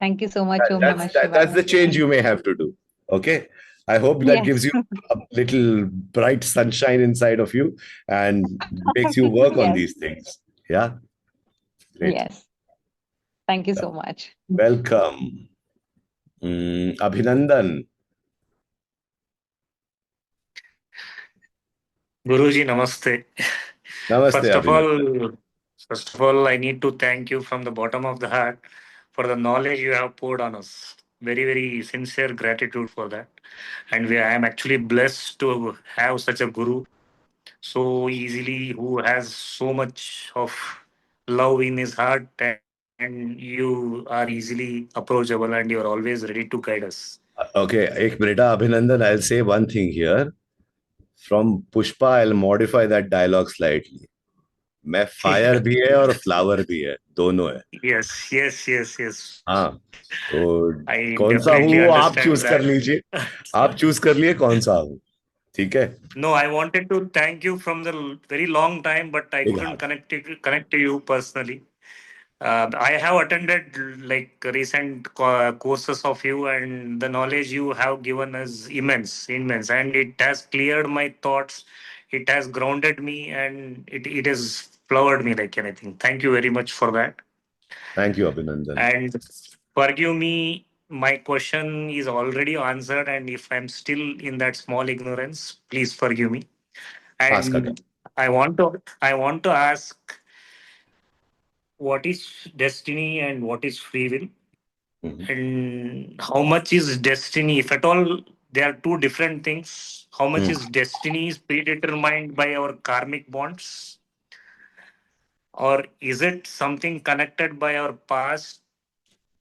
Speaker 7: Thank you so much. Om Namah
Speaker 1: That's
Speaker 7: Shivaya.
Speaker 1: the change you may have to do. Okay. I hope that
Speaker 7: Yes.
Speaker 1: gives you a little bright sunshine inside of you and makes you work on
Speaker 7: Yes.
Speaker 1: these things. Yeah. Great.
Speaker 7: Yes. Thank you so much.
Speaker 1: Welcome. Abhinandan.
Speaker 8: Guruji, namaste.
Speaker 1: Namaste,
Speaker 8: First of
Speaker 1: Abhinandan.
Speaker 8: all, first of all, I need to thank you from the bottom of the heart for the knowledge you have poured on us. Very, very sincere gratitude for that. And I am actually blessed to have such a guru so easily who has so much of love in his heart, and you are easily approachable and you are always ready to guide us.
Speaker 1: Okay, ek minute, Abhinandan, I'll say one thing here. From Pushpa, I'll modify that dialogue slightly. मैं fire भी है और flower भी है, दोनों है.
Speaker 8: Yes, yes, yes, yes.
Speaker 1: हाँ, तो
Speaker 8: I
Speaker 1: कौन सा
Speaker 8: definitely
Speaker 1: हूँ आप
Speaker 8: understand
Speaker 1: चूज कर
Speaker 8: that.
Speaker 1: लीजिए. आप चूज कर लिए कौन सा हूँ. ठीक है.
Speaker 8: No, I wanted to thank you from the very long time, but I
Speaker 1: Big
Speaker 8: couldn't
Speaker 1: heart.
Speaker 8: connect to you personally. I have attended like recent courses of you, and the knowledge you have given is immense, immense, and it has cleared my thoughts. It has grounded me, and it has flowered me like anything. Thank you very much for that.
Speaker 1: Thank you, Abhinandan.
Speaker 8: And forgive me, my question is already answered, and if I'm still in that small ignorance, please forgive me.
Speaker 1: Ask again.
Speaker 8: And I want to ask, what is destiny and what is free will?
Speaker 1: Mhm.
Speaker 8: And how much is destiny, if at all they are two different things, how much
Speaker 1: Hmm.
Speaker 8: is destiny is predetermined by our karmic bonds, or is it something connected by our past?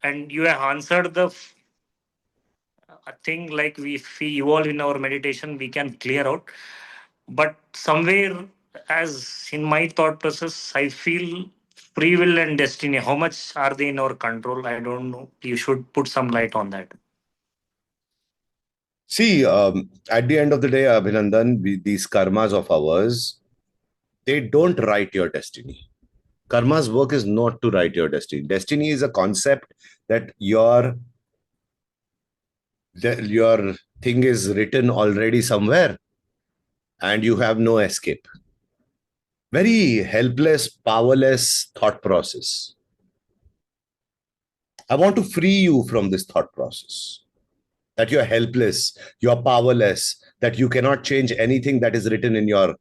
Speaker 8: And you have answered the thing, like if we evolve in our meditation we can clear out, but somewhere, as in my thought process, I feel free will and destiny, how much are they in our control? I don't know, you should put some light on that.
Speaker 1: See, at the end of the day, Abhinandan, these karmas of ours, they don't write your destiny. Karma's work is not to write your destiny. Destiny is a concept that your thing is written already somewhere and you have no escape. Very helpless, powerless thought process. I want to free you from this thought process that you're helpless, you're powerless, that you cannot change anything that is written in your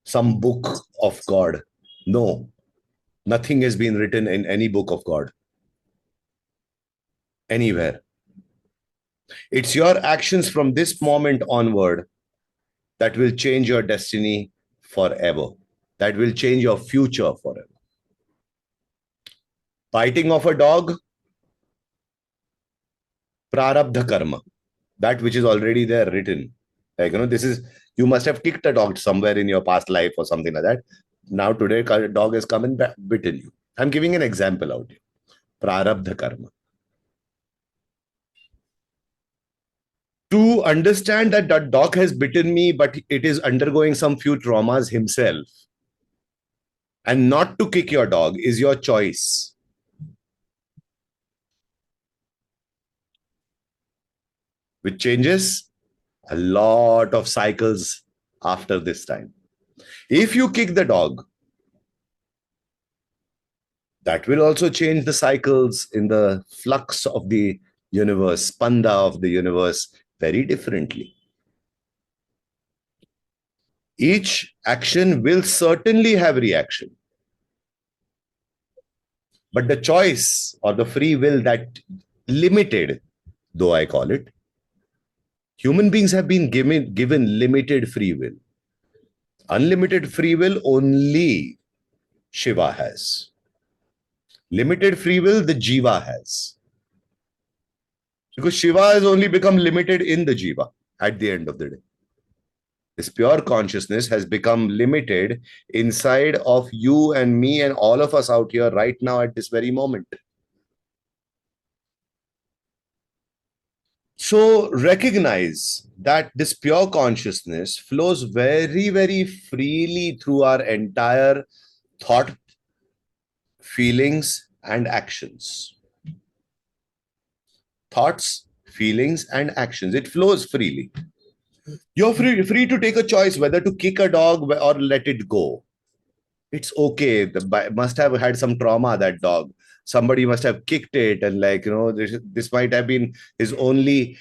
Speaker 1: some book of God. No, nothing has been written in any book of God anywhere. It's your actions from this moment onward that will change your destiny forever, that will change your future forever. Biting of a dog, prarabdha karma, that which is already there written. Like, this is, you must have kicked a dog somewhere in your past life or something like that. Now, today, a dog has come and bitten you. I'm giving an example out here. Prarabdha karma. To understand that that dog has bitten me, but it is undergoing some few traumas himself, and not to kick your dog is your choice. Which changes a lot of cycles after this time. If you kick the dog, that will also change the cycles in the flux of the universe, spanda of the universe, very differently. Each action will certainly have reaction. But the choice or the free will, that limited, though I call it, human beings have been given limited free will. Unlimited free will only Shiva has. Limited free will the Jiva has. Because Shiva has only become limited in the Jiva at the end of the day. This pure consciousness has become limited inside of you and me and all of us out here right now at this very moment. So recognize that this pure consciousness flows very, very freely through our entire thought, feelings, and actions. Thoughts, feelings, and actions. It flows freely. You're free to take a choice whether to kick a dog or let it go. It's okay. Must have had some trauma, that dog. Somebody must have kicked it, and this might have been his only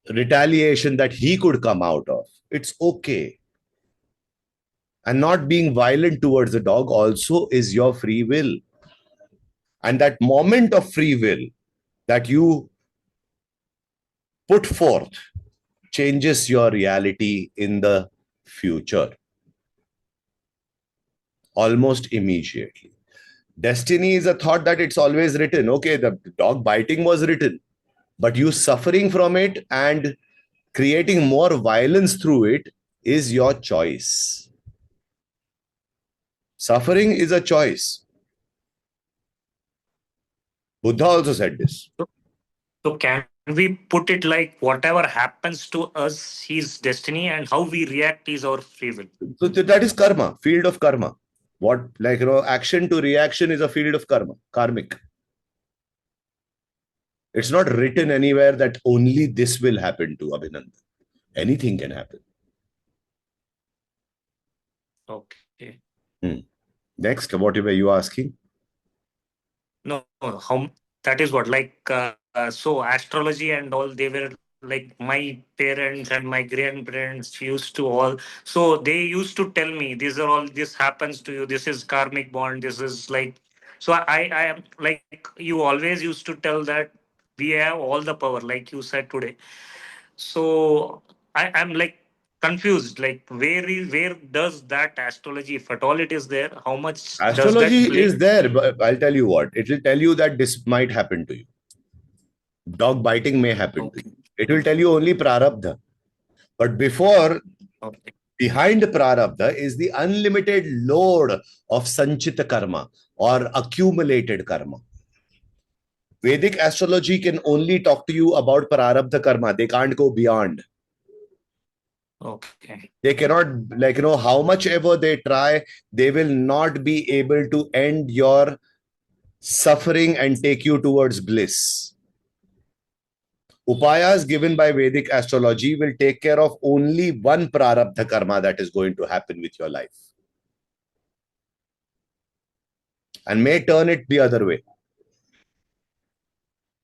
Speaker 1: retaliation that he could come out of. It's okay. And not being violent towards the dog also is your free will. And that moment of free will that you put forth changes your reality in the future almost immediately. Destiny is a thought that it's always written. Okay, the dog biting was written, but you suffering from it and creating more violence through it is your choice. Suffering is a choice. Buddha also said this.
Speaker 8: So can we put it like whatever happens to us is destiny, and how we react is our free will?
Speaker 1: So that is karma, field of karma. What, like, action to reaction is a field of karma, karmic. It's not written anywhere that only this will happen to Abhinandan. Anything can happen.
Speaker 8: Okay.
Speaker 1: Next, what were you asking?
Speaker 8: No, how that is what so astrology and all, they were like my parents and my grandparents used to all, so they used to tell me these are all, this happens to you, this is karmic bond, this is like, so I am like, you always used to tell that we have all the power like you said today. So I'm like confused, like where does that astrology, if at all it is there, how much does that
Speaker 1: Astrology
Speaker 8: play?
Speaker 1: is there, but I'll tell you what. It will tell you that this might happen to you. Dog biting may happen to
Speaker 8: Okay.
Speaker 1: you. It will tell you only prarabdha. But
Speaker 8: Okay.
Speaker 1: behind prarabdha is the unlimited load of sanchita karma or accumulated karma. Vedic astrology can only talk to you about prarabdha karma. They can't go beyond.
Speaker 8: Okay.
Speaker 1: They cannot, like, how much ever they try, they will not be able to end your suffering and take you towards bliss. Upayas given by Vedic astrology will take care of only one prarabdha karma that is going to happen with your life and may turn it the other way.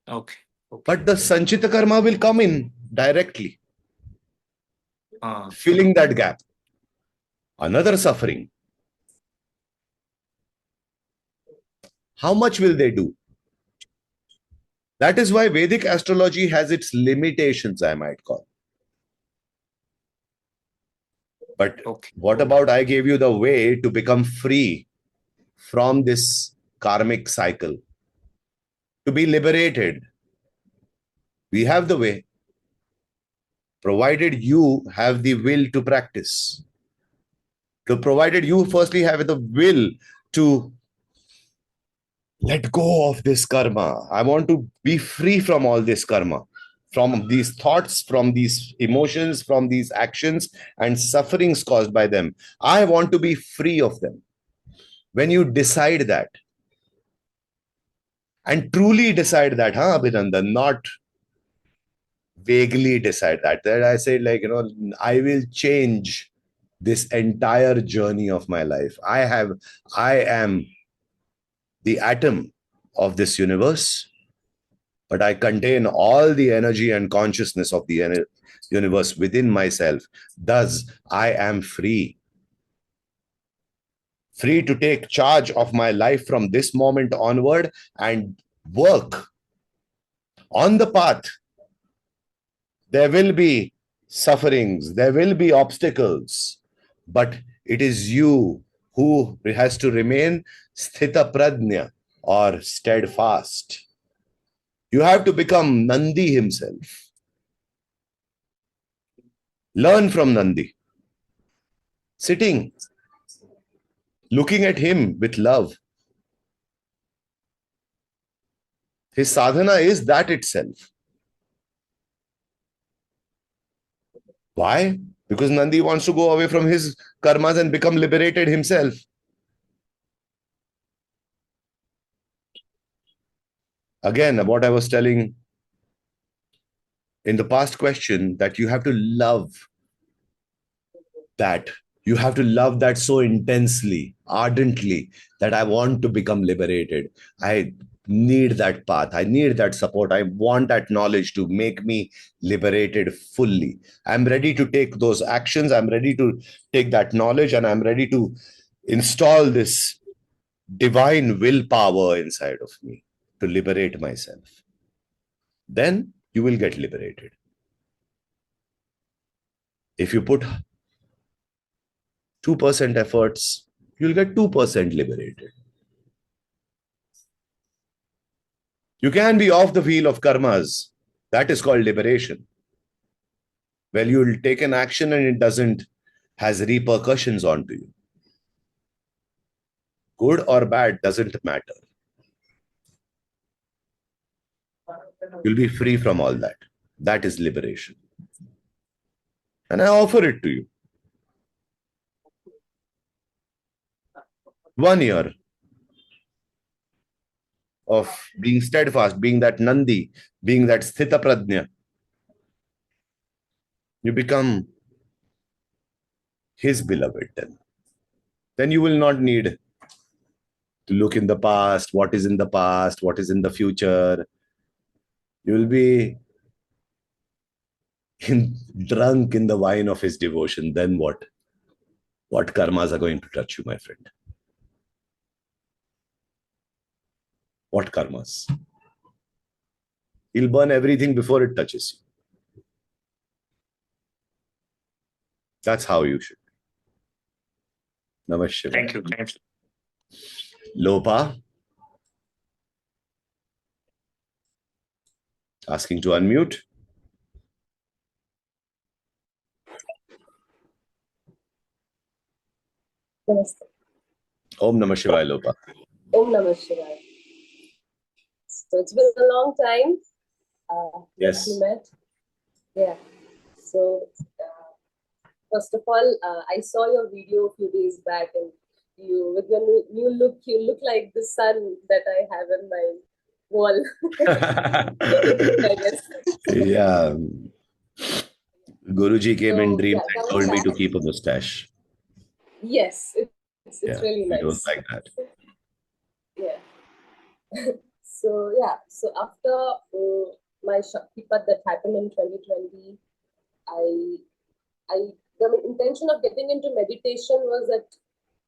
Speaker 8: Okay. Okay.
Speaker 1: But the sanchita karma will come in directly,
Speaker 8: Ah.
Speaker 1: filling that gap. Another suffering. How much will they do? That is why Vedic astrology has its limitations, I might call. But
Speaker 8: Okay.
Speaker 1: what about I gave you the way to become free from this karmic cycle, to be liberated? We have the way, provided you have the will to practice. Provided you firstly have the will to let go of this karma. I want to be free from all this karma, from these thoughts, from these emotions, from these actions and sufferings caused by them. I want to be free of them. When you decide that, and truly decide that, Abhinandan, not vaguely decide that I say, like, I will change this entire journey of my life. I am the atom of this universe, but I contain all the energy and consciousness of the universe within myself. Thus, I am free. Free to take charge of my life from this moment onward and work on the path. There will be sufferings, there will be obstacles, but it is you who has to remain sthita pradnya or steadfast. You have to become Nandi himself. Learn from Nandi. Sitting, looking at him with love. His sadhana is that itself. Why? Because Nandi wants to go away from his karmas and become liberated himself. Again, what I was telling in the past question, that you have to love that. You have to love that so intensely, ardently, that I want to become liberated. I need that path. I need that support. I want that knowledge to make me liberated fully. I'm ready to take those actions. I'm ready to take that knowledge, and I'm ready to install this divine willpower inside of me to liberate myself. Then you will get liberated. If you put 2% efforts, you'll get 2% liberated. You can be off the wheel of karmas. That is called liberation. Well, you'll take an action and it doesn't has repercussions onto you. Good or bad doesn't matter. You'll be free from all that. That is liberation. And I offer it to you. 1 year of being steadfast, being that Nandi, being that Sthita Prajna. You become his beloved then. Then you will not need to look in the past, what is in the past, what is in the future. You will be drunk in the wine of his devotion. Then what? What karmas are going to touch you, my friend? What karmas? He'll burn everything before it touches you. That's how you should. Namah Shivaya.
Speaker 8: Thank you. Thanks.
Speaker 1: Lopa. Asking to unmute.
Speaker 9: Namaste.
Speaker 1: Om Namah Shivaya, Lopa.
Speaker 9: Om Namah Shivaya. So it's been a long time.
Speaker 1: Yes.
Speaker 9: We met. Yeah. So first of all, I saw your video a few days back, and you, with your new look, you look like the sun that I have in my wall. I guess.
Speaker 1: Yeah. Guruji came in
Speaker 9: So,
Speaker 1: dreams
Speaker 9: yeah,
Speaker 1: and
Speaker 9: coming
Speaker 1: told me to
Speaker 9: back.
Speaker 1: keep a mustache.
Speaker 9: Yes, it's really
Speaker 1: He
Speaker 9: nice.
Speaker 1: was like that.
Speaker 9: Yeah. So yeah, so after my Shaktipat that happened in 2020, the intention of getting into meditation was that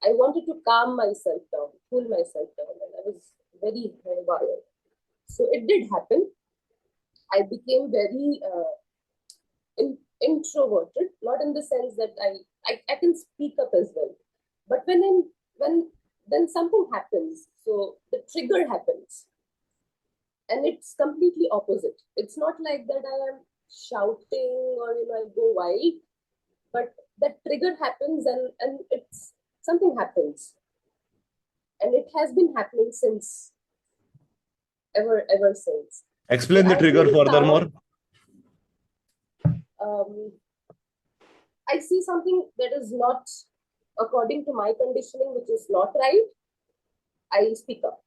Speaker 9: I wanted to calm myself down, cool myself down, and I was very wired. So it did happen. I became very introverted, not in the sense that I can speak up as well, but when something happens, so the trigger happens, and it's completely opposite. It's not like that I am shouting or I go wild, but that trigger happens, and it's something happens, and it has been happening since ever since.
Speaker 1: Explain
Speaker 9: So
Speaker 1: the
Speaker 9: I've
Speaker 1: trigger
Speaker 9: been
Speaker 1: furthermore.
Speaker 9: I see something that is not according to my conditioning, which is not right. I speak up.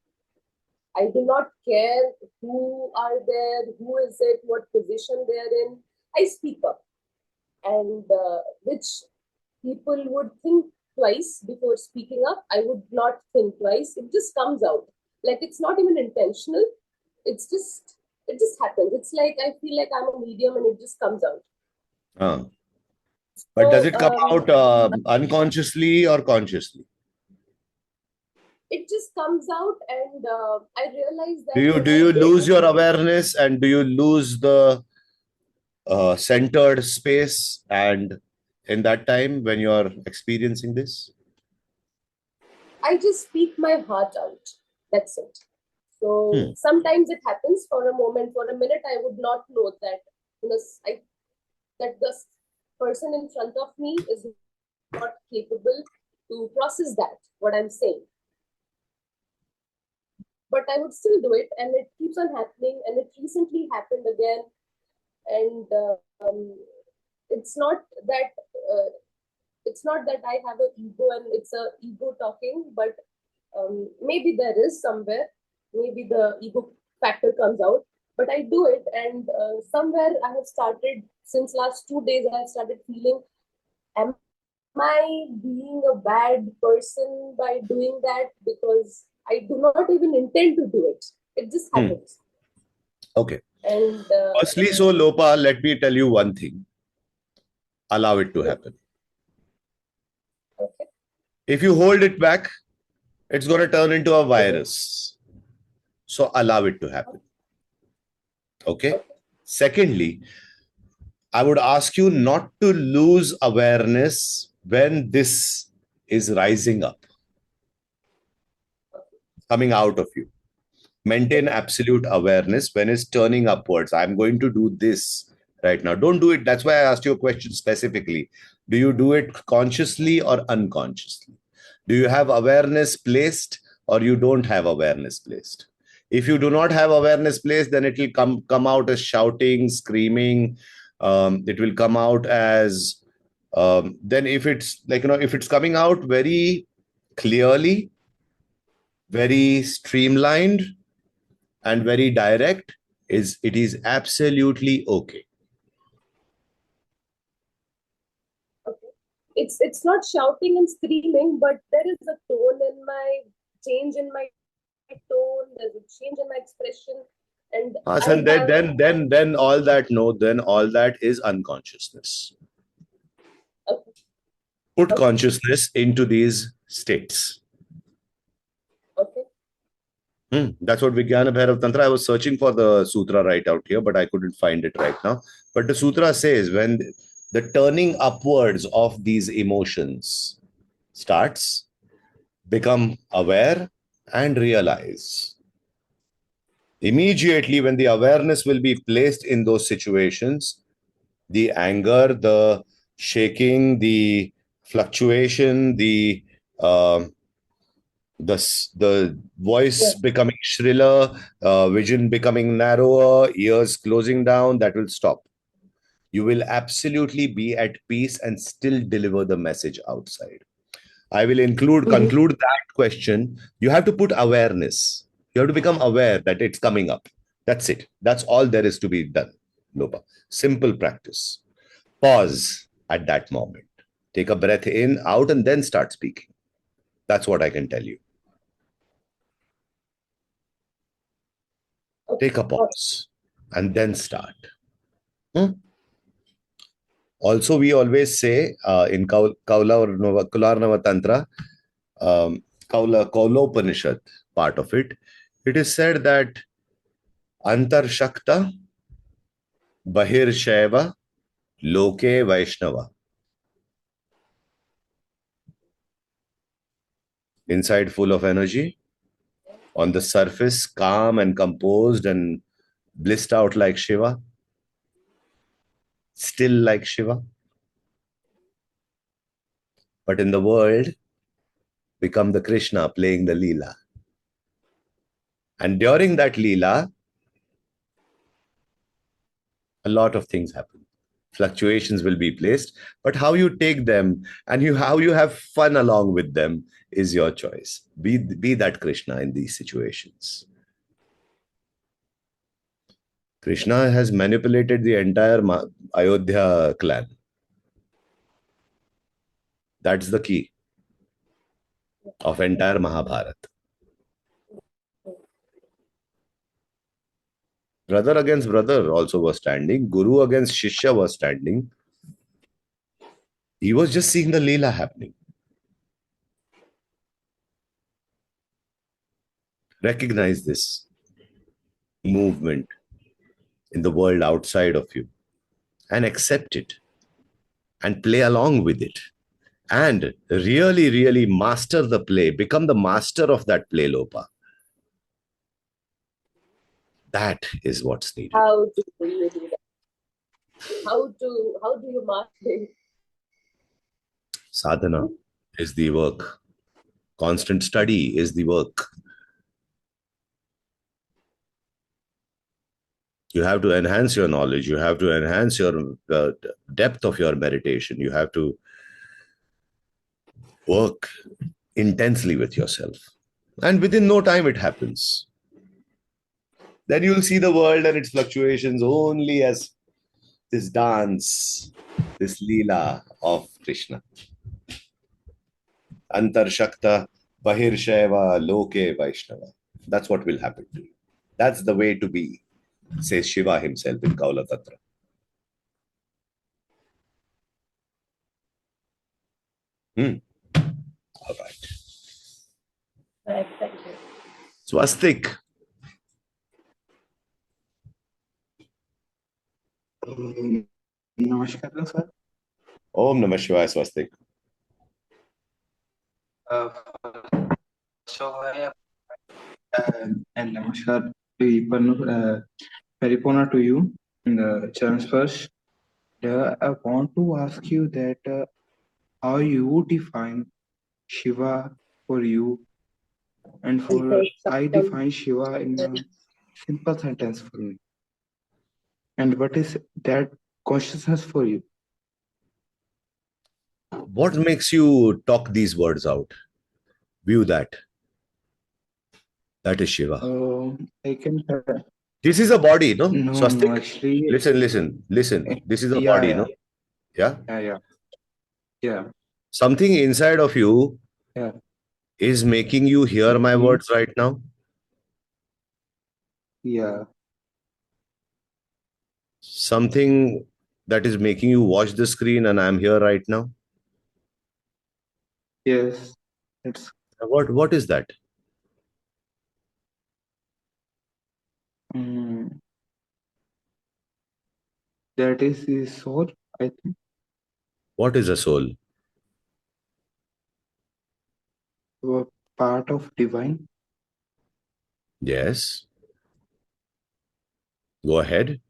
Speaker 9: I do not care who are there, who is it, what position they are in. I speak up, and which people would think twice before speaking up. I would not think twice. It just comes out. Like, it's not even intentional. It just happens. It's like I feel like I'm a medium, and it just comes out.
Speaker 1: But does
Speaker 9: So,
Speaker 1: it come out unconsciously or consciously?
Speaker 9: it just comes out, and I realize that
Speaker 1: Do you lose your awareness, and do you lose the centered space, and in that time when you're experiencing this?
Speaker 9: I just speak my heart out. That's it. So sometimes it happens for a moment, for a minute. I would not know that that the person in front of me is not capable to process that what I'm saying. But I would still do it, and it keeps on happening. And it recently happened again, and it's not that I have an ego and it's a ego talking, but maybe there is somewhere, maybe the ego factor comes out, but I do it, and somewhere I have started, since last 2 days, I have started feeling, am I being a bad person by doing that? Because I do not even intend to do it. It just happens.
Speaker 1: Okay.
Speaker 9: And
Speaker 1: firstly, so Lopa, let me tell you one thing. Allow it to happen.
Speaker 9: Okay.
Speaker 1: If you hold it back, it's going to turn into a virus. So allow it to happen. Okay. Secondly, I would ask you not to lose awareness when this is rising up, coming out of you. Maintain absolute awareness when it's turning upwards. I'm going to do this, right now. Don't do it. That's why I asked you a question specifically. Do you do it consciously or unconsciously? Do you have awareness placed or you don't have awareness placed? If you do not have awareness placed, then it will come out as shouting, screaming. It will come out as then if it's like, if it's coming out very clearly, very streamlined, and very direct, it is absolutely okay.
Speaker 9: Okay. It's not shouting and screaming, but there is a tone in my change in my tone. There's a change in my expression, and
Speaker 1: So then all that, no, then all that is unconsciousness.
Speaker 9: Okay.
Speaker 1: Put consciousness into these states.
Speaker 9: Okay.
Speaker 1: That's what Vijnana Bhairav Tantra. I was searching for the sutra right out here, but I couldn't find it right now. But the sutra says when the turning upwards of these emotions starts, become aware and realize. Immediately, when the awareness will be placed in those situations, the anger, the shaking, the fluctuation, uh, the voice becoming shriller, vision becoming narrower, ears closing down, that will stop. You will absolutely be at peace and still deliver the message outside. I will conclude that question. You have to put awareness. You have to become aware that it's coming up. That's it. That's all there is to be done, Lopa. Simple practice. Pause at that moment. Take a breath in, out, and then start speaking. That's what I can tell you. Take a pause and then start. Also, we always say in Kaularnava Tantra, Kaulopanishad part of it, it is said that Antar Shakta, Bahir Shaiva, Loke Vaishnava. Inside full of energy, on the surface calm and composed and blissed out like Shiva, still like Shiva. But in the world, become the Krishna playing the Leela. And during that Leela, a lot of things happen. Fluctuations will be placed, but how you take them and how you have fun along with them is your choice. Be that Krishna in these situations. Krishna has manipulated the entire Ayodhya clan. That's the key of entire Mahabharata. Brother against brother also was standing. Guru against Shishya was standing. He was just seeing the Leela happening. Recognize this movement in the world outside of you and accept it and play along with it and really, really master the play. Become the master of that play, Lopa. That is what's needed.
Speaker 9: How do you do that? How do you master it?
Speaker 1: Sadhana is the work. Constant study is the work. You have to enhance your knowledge. You have to enhance your depth of your meditation. You have to work intensely with yourself. And within no time, it happens. Then you'll see the world and its fluctuations only as this dance, this Leela of Krishna. Antar Shakta, Bahir Shaiva, Loke Vaishnava. That's what will happen to you. That's the way to be, says Shiva himself in Kaula Tantra. All right.
Speaker 9: Right, thank you.
Speaker 1: Swastik.
Speaker 10: Namaskar, sir.
Speaker 1: Om Namah Shivaya, Swastik.
Speaker 10: And Namaskar to Paripurna to you in the churns first. I want to ask you that how you define Shiva for you, and for I define Shiva in a simple sentence for me. And what is that consciousness for you?
Speaker 1: What makes you talk these words out? View that. That is Shiva.
Speaker 10: I can.
Speaker 1: This is a body, no?
Speaker 10: No,
Speaker 1: Swastik.
Speaker 10: actually,
Speaker 1: Listen. This is a
Speaker 10: yeah,
Speaker 1: body,
Speaker 10: yeah,
Speaker 1: no? Yeah.
Speaker 10: yeah.
Speaker 1: Something inside of you
Speaker 10: Yeah.
Speaker 1: is making you hear my words right now.
Speaker 10: Yeah.
Speaker 1: Something that is making you watch the screen and I'm here right now.
Speaker 10: Yes. It's
Speaker 1: What is that?
Speaker 10: that is the soul, I think.
Speaker 1: What is a soul?
Speaker 10: A part of divine.
Speaker 1: Yes. Go ahead.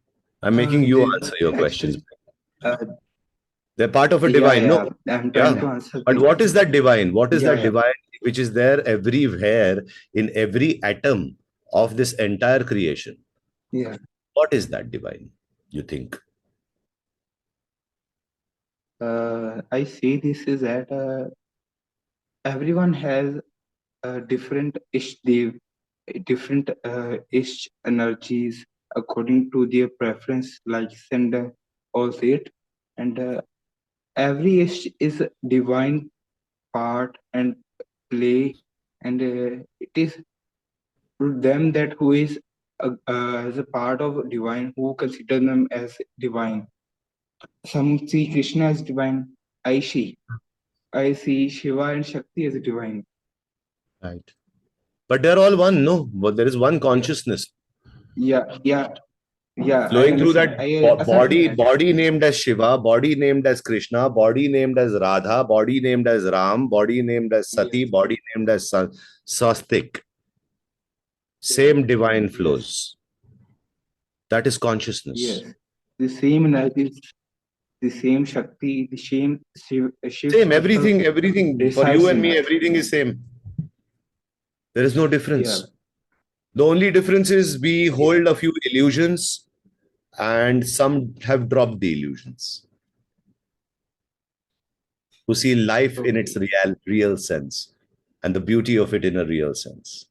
Speaker 1: I'm making you answer your questions. They're part of a divine. No.
Speaker 10: I'm trying to answer.
Speaker 1: But what is that divine? What is that
Speaker 10: Yeah.
Speaker 1: divine which is there everywhere in every atom of this entire creation?
Speaker 10: Yeah.
Speaker 1: What is that divine, you think?
Speaker 10: I see this is that everyone has a different different energies according to their preference, like sender or it, and every is a divine part and play, and it is to them that who is as a part of divine, who consider them as divine. Some see Krishna as divine. I see Shiva and Shakti as divine.
Speaker 1: Right. But they're all one, no? But there is one consciousness.
Speaker 10: Yeah.
Speaker 1: Flowing through that body named as Shiva, body named as Krishna, body named as Radha, body named as Ram, body named as Sati, body named as Swastik. Same divine flows. That is consciousness.
Speaker 10: Yes. The same energy, the same Shakti, the same Shiv.
Speaker 1: Same, everything for you and me, everything is same. There is no difference.
Speaker 10: Yeah.
Speaker 1: The only difference is we hold a few illusions and some have dropped the illusions. Who see life in its real sense and the beauty of it in a real sense.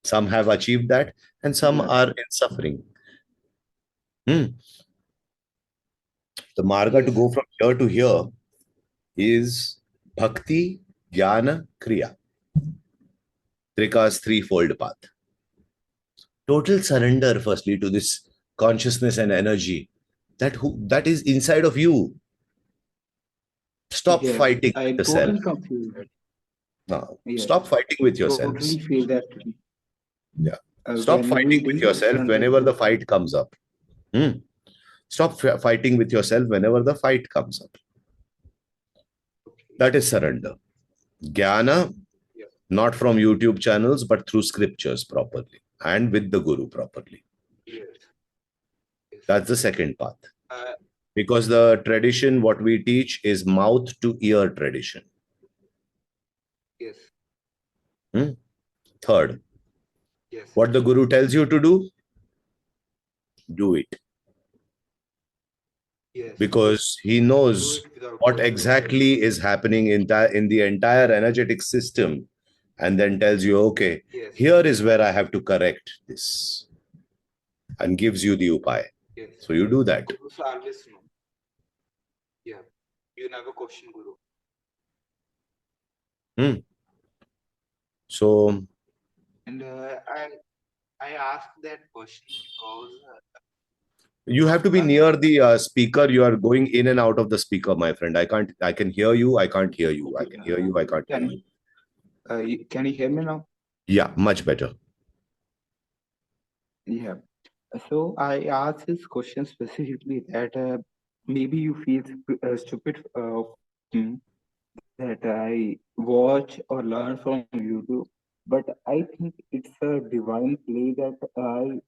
Speaker 1: Some have achieved that and some are in suffering. The marga to go from here to here is bhakti, jnana, kriya. Trika's threefold path. Total surrender, firstly, to this consciousness and energy that is inside of you. Stop fighting with yourself. No, stop fighting with yourself.
Speaker 10: Totally feel that.
Speaker 1: Yeah. Stop fighting with yourself whenever the fight comes up. Stop fighting with yourself whenever the fight comes up. That is surrender. Jnana, not from YouTube channels, but through scriptures properly and with the Guru properly. That's the second path. Because the tradition, what we teach is mouth to ear tradition. Third, what the Guru tells you to do it. Because he knows what exactly is happening in the entire energetic system, and then tells you, okay, here is where I have to correct this, and gives you the upaya. So you do that.
Speaker 10: Yeah, you never question Guru.
Speaker 1: So,
Speaker 10: and I asked that question because
Speaker 1: you have to be near the speaker. You are going in and out of the speaker, my friend. I can hear you. I can't hear you. I can hear you. I can't hear you.
Speaker 10: Can you hear me now?
Speaker 1: Yeah, much better.
Speaker 10: Yeah. So I asked this question specifically that maybe you feel stupid that I watch or learn from YouTube, but I think it's a divine play that I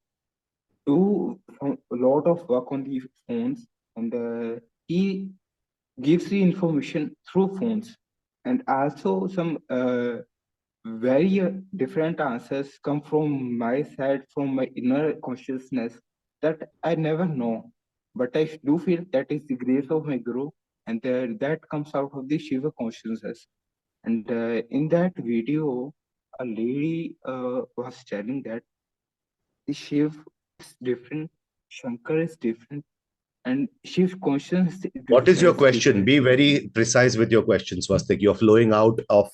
Speaker 10: do a lot of work on the phones and he gives the information through phones, and also some very different answers come from my side, from my inner consciousness that I never know. But I do feel that is the grace of my Guru, and that comes out of the Shiva consciousness. And in that video, a lady was telling that the Shiv is different, Shankar is different, and Shiv's consciousness
Speaker 1: What is your
Speaker 10: is
Speaker 1: question?
Speaker 10: different.
Speaker 1: Be very precise with your question, Swastik. You're flowing out of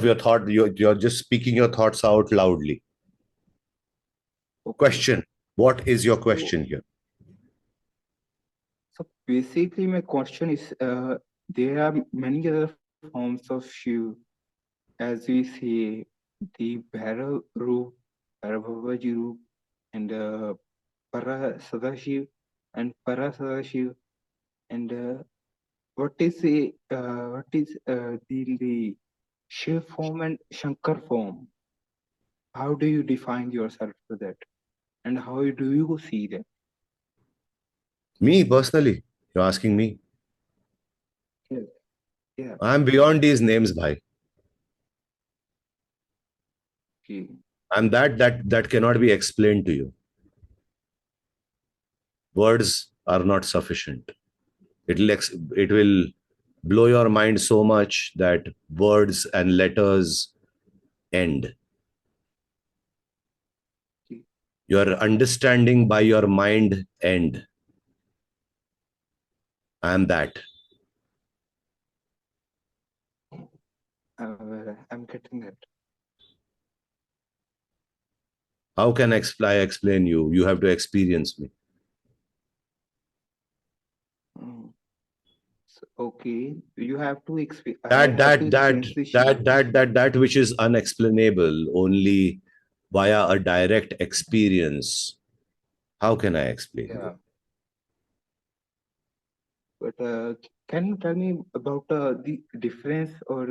Speaker 1: your thought. You're just speaking your thoughts out loudly.
Speaker 10: Okay.
Speaker 1: Question. What is your
Speaker 10: So,
Speaker 1: question here?
Speaker 10: so basically, my question is there are many other forms of Shiv, as we say, the Bhairav Roop, Bhairavaji Roop, and Para Sadashiv, and Para Sadashiv, and what is the Shiv form and Shankar form? How do you define yourself to that? And how do you see that?
Speaker 1: Me personally, you're asking me.
Speaker 10: Yeah. Yeah.
Speaker 1: I'm beyond these names, bhai.
Speaker 10: Okay.
Speaker 1: I'm that cannot be explained to you. Words are not sufficient. It will blow your mind so much that words and letters end.
Speaker 10: Okay.
Speaker 1: Your understanding by your mind end. I am that.
Speaker 10: I'm getting that.
Speaker 1: How can I explain you? You have to experience me.
Speaker 10: Mm. So, okay, you have to experience. I
Speaker 1: That
Speaker 10: have to
Speaker 1: that that
Speaker 10: experience the Shiv.
Speaker 1: that which is unexplainable only via a direct experience. How can I explain
Speaker 10: Yeah.
Speaker 1: you?
Speaker 10: But can you tell me about the difference, or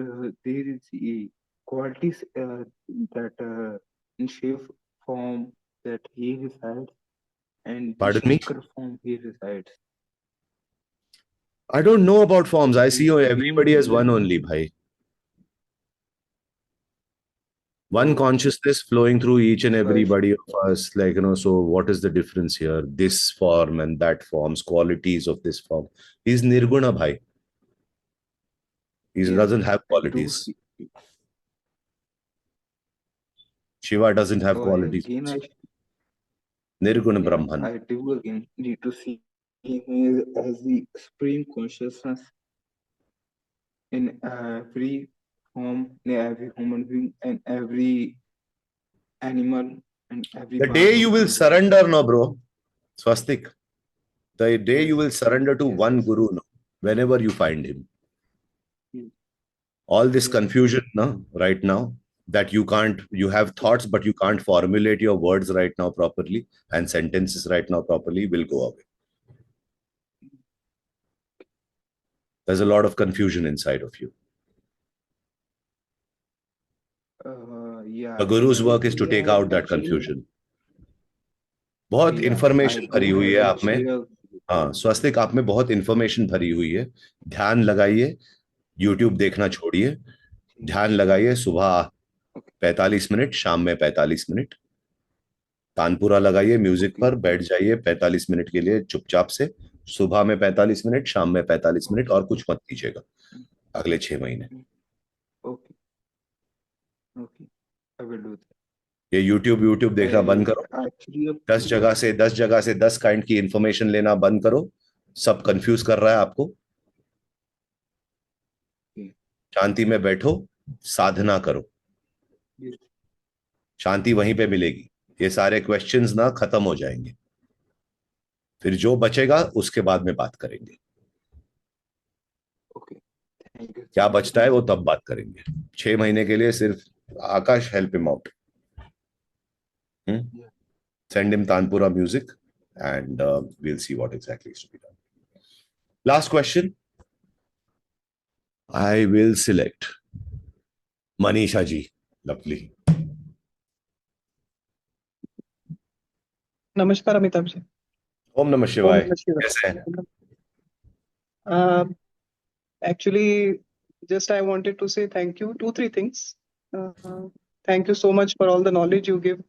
Speaker 10: there is a qualities that in Shiv form that he resides and the
Speaker 1: Pardon me?
Speaker 10: Shankar form he resides?
Speaker 1: I don't know about forms. I see
Speaker 10: Do
Speaker 1: everybody
Speaker 10: you
Speaker 1: as one only, bhai. One
Speaker 10: so
Speaker 1: consciousness flowing through each and
Speaker 10: so I
Speaker 1: everybody of us. Like, so what is the difference here? This form and that form's qualities of this form. He's Nirguna, bhai. He
Speaker 10: yeah
Speaker 1: doesn't have
Speaker 10: I do
Speaker 1: qualities.
Speaker 10: see.
Speaker 1: Shiva doesn't have
Speaker 10: So
Speaker 1: qualities. Nirguna Brahman.
Speaker 10: I do again need to see him as the supreme consciousness in every form, in every human being, and every animal, and every
Speaker 1: The
Speaker 10: part
Speaker 1: day
Speaker 10: of
Speaker 1: you will
Speaker 10: nature.
Speaker 1: surrender, no, bro. Swastik. The day
Speaker 10: Yes,
Speaker 1: you will surrender to
Speaker 10: yes,
Speaker 1: one
Speaker 10: yes.
Speaker 1: guru, no, whenever you find him.
Speaker 10: Yes.
Speaker 1: All this
Speaker 10: Yeah.
Speaker 1: confusion, no, right now, that you have thoughts, but you can't formulate your words right now properly and sentences right now properly will go away. There's a lot of confusion inside of you.
Speaker 10: Yeah,
Speaker 1: The guru's work is to
Speaker 10: we
Speaker 1: take
Speaker 10: have
Speaker 1: out that
Speaker 10: actually,
Speaker 1: confusion. बहुत
Speaker 10: yeah, I
Speaker 1: information भरी
Speaker 10: do
Speaker 1: हुई है
Speaker 10: have
Speaker 1: आप में.
Speaker 10: actually
Speaker 1: हाँ, स्वस्तिक आप में बहुत इंफॉर्मेशन भरी हुई है. ध्यान लगाइए. यूट्यूब देखना छोड़िए. ध्यान लगाइए. सुबह 45 मिनट, शाम में 45 मिनट. तानपुरा लगाइए म्यूजिक
Speaker 10: okay,
Speaker 1: पर, बैठ जाइए 45 मिनट के लिए चुपचाप से. सुबह में 45 मिनट, शाम में 45 मिनट, और कुछ मत कीजिएगा अगले 6 महीने.
Speaker 10: okay, okay. I will do that.
Speaker 1: ये यूट्यूब देखना बंद करो.
Speaker 10: I actually
Speaker 1: 10 जगह से 10 काइंड की इंफॉर्मेशन लेना बंद करो. सब कंफ्यूज कर रहा है आपको.
Speaker 10: okay.
Speaker 1: शांति में बैठो. साधना करो.
Speaker 10: Yes.
Speaker 1: शांति वहीं पे मिलेगी. ये सारे क्वेश्चंस ना खत्म हो जाएंगे. फिर जो बचेगा उसके बाद में बात करेंगे.
Speaker 10: Okay. Thank you.
Speaker 1: क्या
Speaker 10: Thank you.
Speaker 1: बचता है वो तब बात करेंगे. 6 महीने के लिए सिर्फ Akash help him out.
Speaker 10: Yeah.
Speaker 1: Send him Tanpura music and we'll see what exactly is to be done. Last question. I will select Manisha ji. Lovely.
Speaker 11: नमस्कार Amitabh ji.
Speaker 1: Om Namah
Speaker 11: Om
Speaker 1: Shivaya.
Speaker 11: Namah Shivaya.
Speaker 1: Yes, sir.
Speaker 11: Uh, Actually, just I wanted to say thank you. Two, three things. Thank you so much for all the knowledge you give.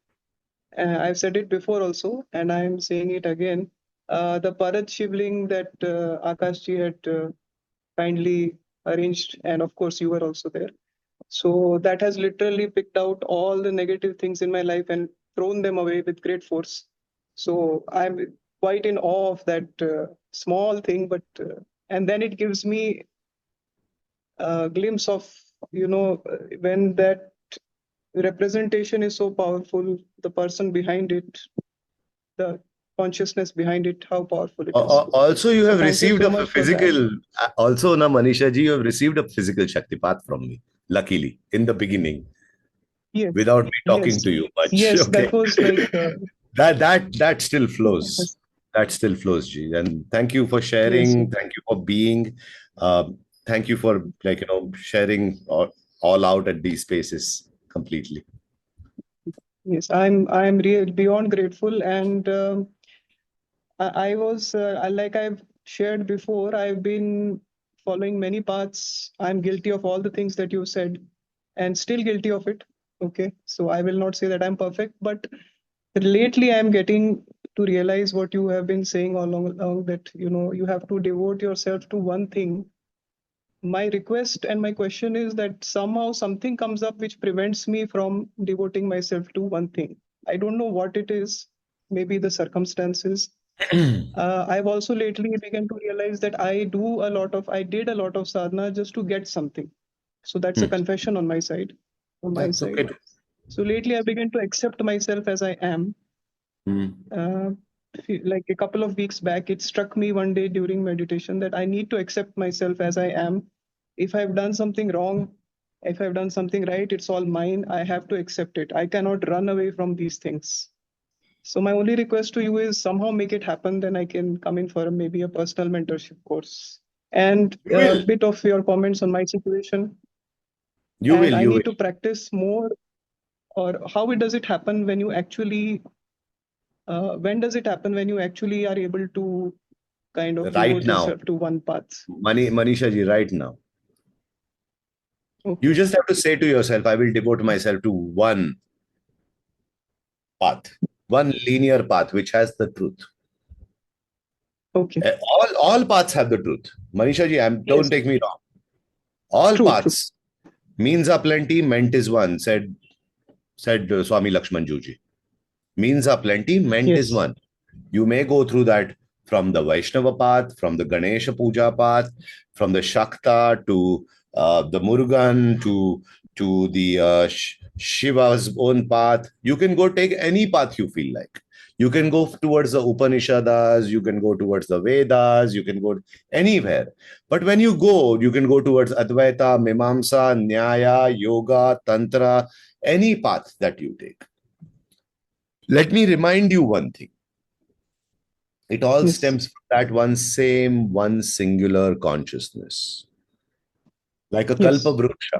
Speaker 11: I've said it before also, and I'm saying it again. The Parat Shivling that Akash ji had kindly arranged, and of course you were also there. So that has literally picked out all the negative things in my life and thrown them away with great force. So I'm quite in awe of that small thing, but and then it gives me a glimpse of, when that representation is so powerful, the person behind it, the consciousness behind it, how powerful it is.
Speaker 1: Also, you
Speaker 11: So
Speaker 1: have
Speaker 11: thank you
Speaker 1: received
Speaker 11: so
Speaker 1: a
Speaker 11: much for that.
Speaker 1: physical, also, na Manisha ji, you have received a physical Shaktipat from me, luckily, in the beginning,
Speaker 11: Yes,
Speaker 1: without me talking
Speaker 11: yes,
Speaker 1: to you much.
Speaker 11: yes.
Speaker 1: Okay.
Speaker 11: That was like
Speaker 1: That still flows.
Speaker 11: yes,
Speaker 1: That still flows, Ji. And thank you for
Speaker 11: yes,
Speaker 1: sharing. Thank you for being. Thank you for sharing all out at these spaces completely.
Speaker 11: yes. I'm real beyond grateful, and I was like I've shared before. I've been following many paths. I'm guilty of all the things that you said, and still guilty of it. Okay, so I will not say that I'm perfect, but lately I'm getting to realize what you have been saying all along, that you have to devote yourself to one thing. My request and my question is that somehow something comes up which prevents me from devoting myself to one thing. I don't know what it is. Maybe the circumstances. I've also lately begun to realize that I did a lot of sadhana just to get something. So that's a confession on my side, from my
Speaker 1: That's okay.
Speaker 11: side. So lately I began to accept myself as I am. Uh, like a couple of weeks back, it struck me one day during meditation that I need to accept myself as I am. If I've done something wrong, if I've done something right, it's all mine. I have to accept it. I cannot run away from these things. So my only request to you is somehow make it happen. Then I can come in for maybe a personal mentorship course. And
Speaker 1: You
Speaker 11: a
Speaker 1: will.
Speaker 11: bit of your comments on my situation.
Speaker 1: You
Speaker 11: And
Speaker 1: will.
Speaker 11: I
Speaker 1: You will.
Speaker 11: need to practice more. Or how does it happen when you actually when does it happen when you actually are able to kind of
Speaker 1: Right
Speaker 11: devote
Speaker 1: now.
Speaker 11: yourself to one path?
Speaker 1: Manisha ji, right now. You
Speaker 11: Okay.
Speaker 1: just have to say to yourself, I will devote myself to one path, one linear path, which has the truth.
Speaker 11: Okay.
Speaker 1: All paths have the truth. Manisha ji, don't
Speaker 11: Yes.
Speaker 1: take me wrong. All
Speaker 11: True. True.
Speaker 1: paths, means are plenty, meant is one, said Swami Lakshman Juji. Means are plenty, meant is
Speaker 11: Yes.
Speaker 1: one. You may go through that from the Vaishnava path, from the Ganesha Puja path, from the Shakta to the Murugan to the Shiva's own path. You can go take any path you feel like. You can go towards the Upanishads, you can go towards the Vedas, you can go anywhere. But when you can go towards Advaita, Mimamsa, Nyaya, Yoga, Tantra, any path that you take. Let me remind you one thing. It all
Speaker 11: Yes.
Speaker 1: stems from that one singular consciousness. Like a
Speaker 11: Yes.
Speaker 1: kalpa bruksha.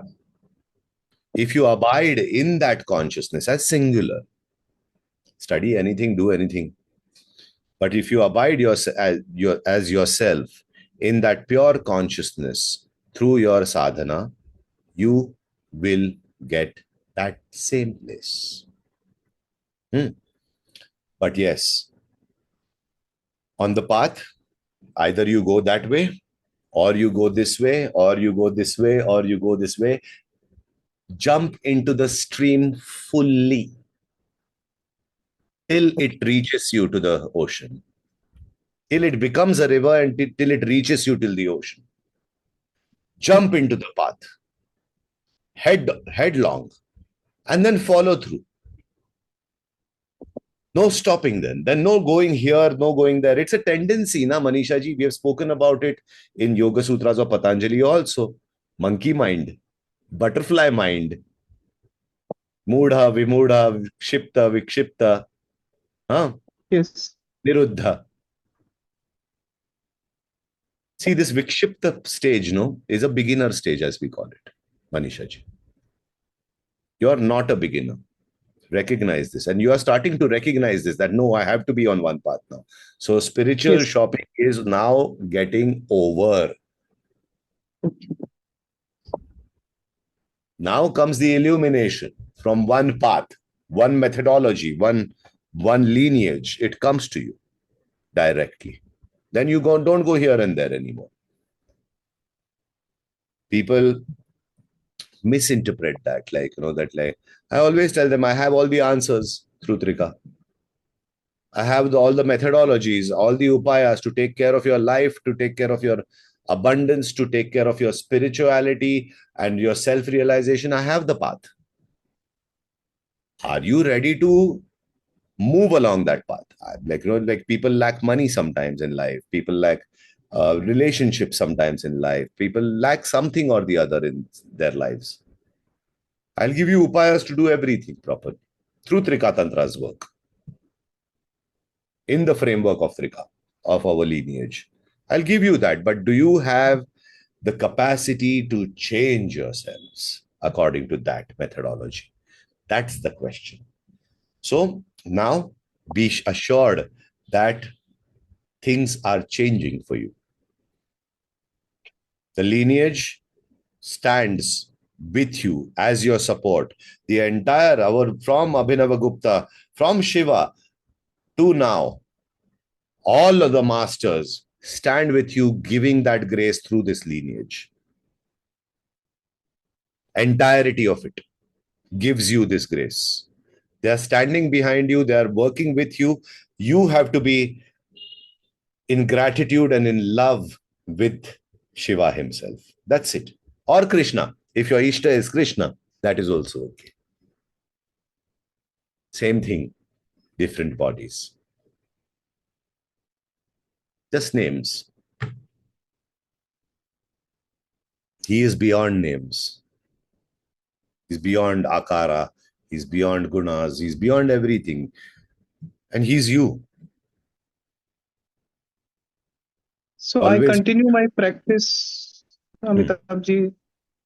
Speaker 1: If you abide in that consciousness as singular, study anything, do anything. But if you abide as yourself in that pure consciousness through your sadhana, you will get that same place. But yes, on the path, either you go that way, or you go this way, or you go this way, or you go this way. Jump into the stream fully till it reaches you to the ocean, till it becomes a river and till it reaches you till the ocean. Jump into the path, headlong, and then follow through. No stopping then no going here, no going there. It's a tendency, na Manisha ji. We have spoken about it in Yoga Sutras of Patanjali also. Monkey mind, butterfly mind, Mudha, Vimudha, Vikshipta, Vikshipta, huh?
Speaker 11: Yes.
Speaker 1: Niruddha. See, this Vikshipta stage, no, is a beginner stage, as we call it, Manisha ji. You're not a beginner. Recognize this. And you are starting to recognize this, that no, I have to be on one path now. So spiritual
Speaker 11: Yes.
Speaker 1: shopping is now getting over. Now comes the illumination from one path, one methodology, one lineage. It comes to you directly. Then you don't go here and there anymore. People misinterpret that, like, that, like, I always tell them I have all the answers through Trika. I have all the methodologies, all the upayas to take care of your life, to take care of your abundance, to take care of your spirituality and your self-realization. I have the path. Are you ready to move along that path? Like, like people lack money sometimes in life. People lack relationships sometimes in life. People lack something or the other in their lives. I'll give you upayas to do everything properly through Trika Tantra's work, in the framework of Trika, of our lineage. I'll give you that. But do you have the capacity to change yourselves according to that methodology? That's the question. So now be assured that things are changing for you. The lineage stands with you as your support. The entire, from Abhinavagupta, from Shiva to now, all of the masters stand with you, giving that grace through this lineage. Entirety of it gives you this grace. They are standing behind you. They are working with you. You have to be in gratitude and in love with Shiva himself. That's it. Or Krishna. If your Ishta is Krishna, that is also okay. Same thing, different bodies. Just names. He is beyond names. He's beyond Akara. He's beyond Gunas. He's beyond everything. And he's you.
Speaker 11: So I
Speaker 1: Always.
Speaker 11: continue my practice, Amitabh ji.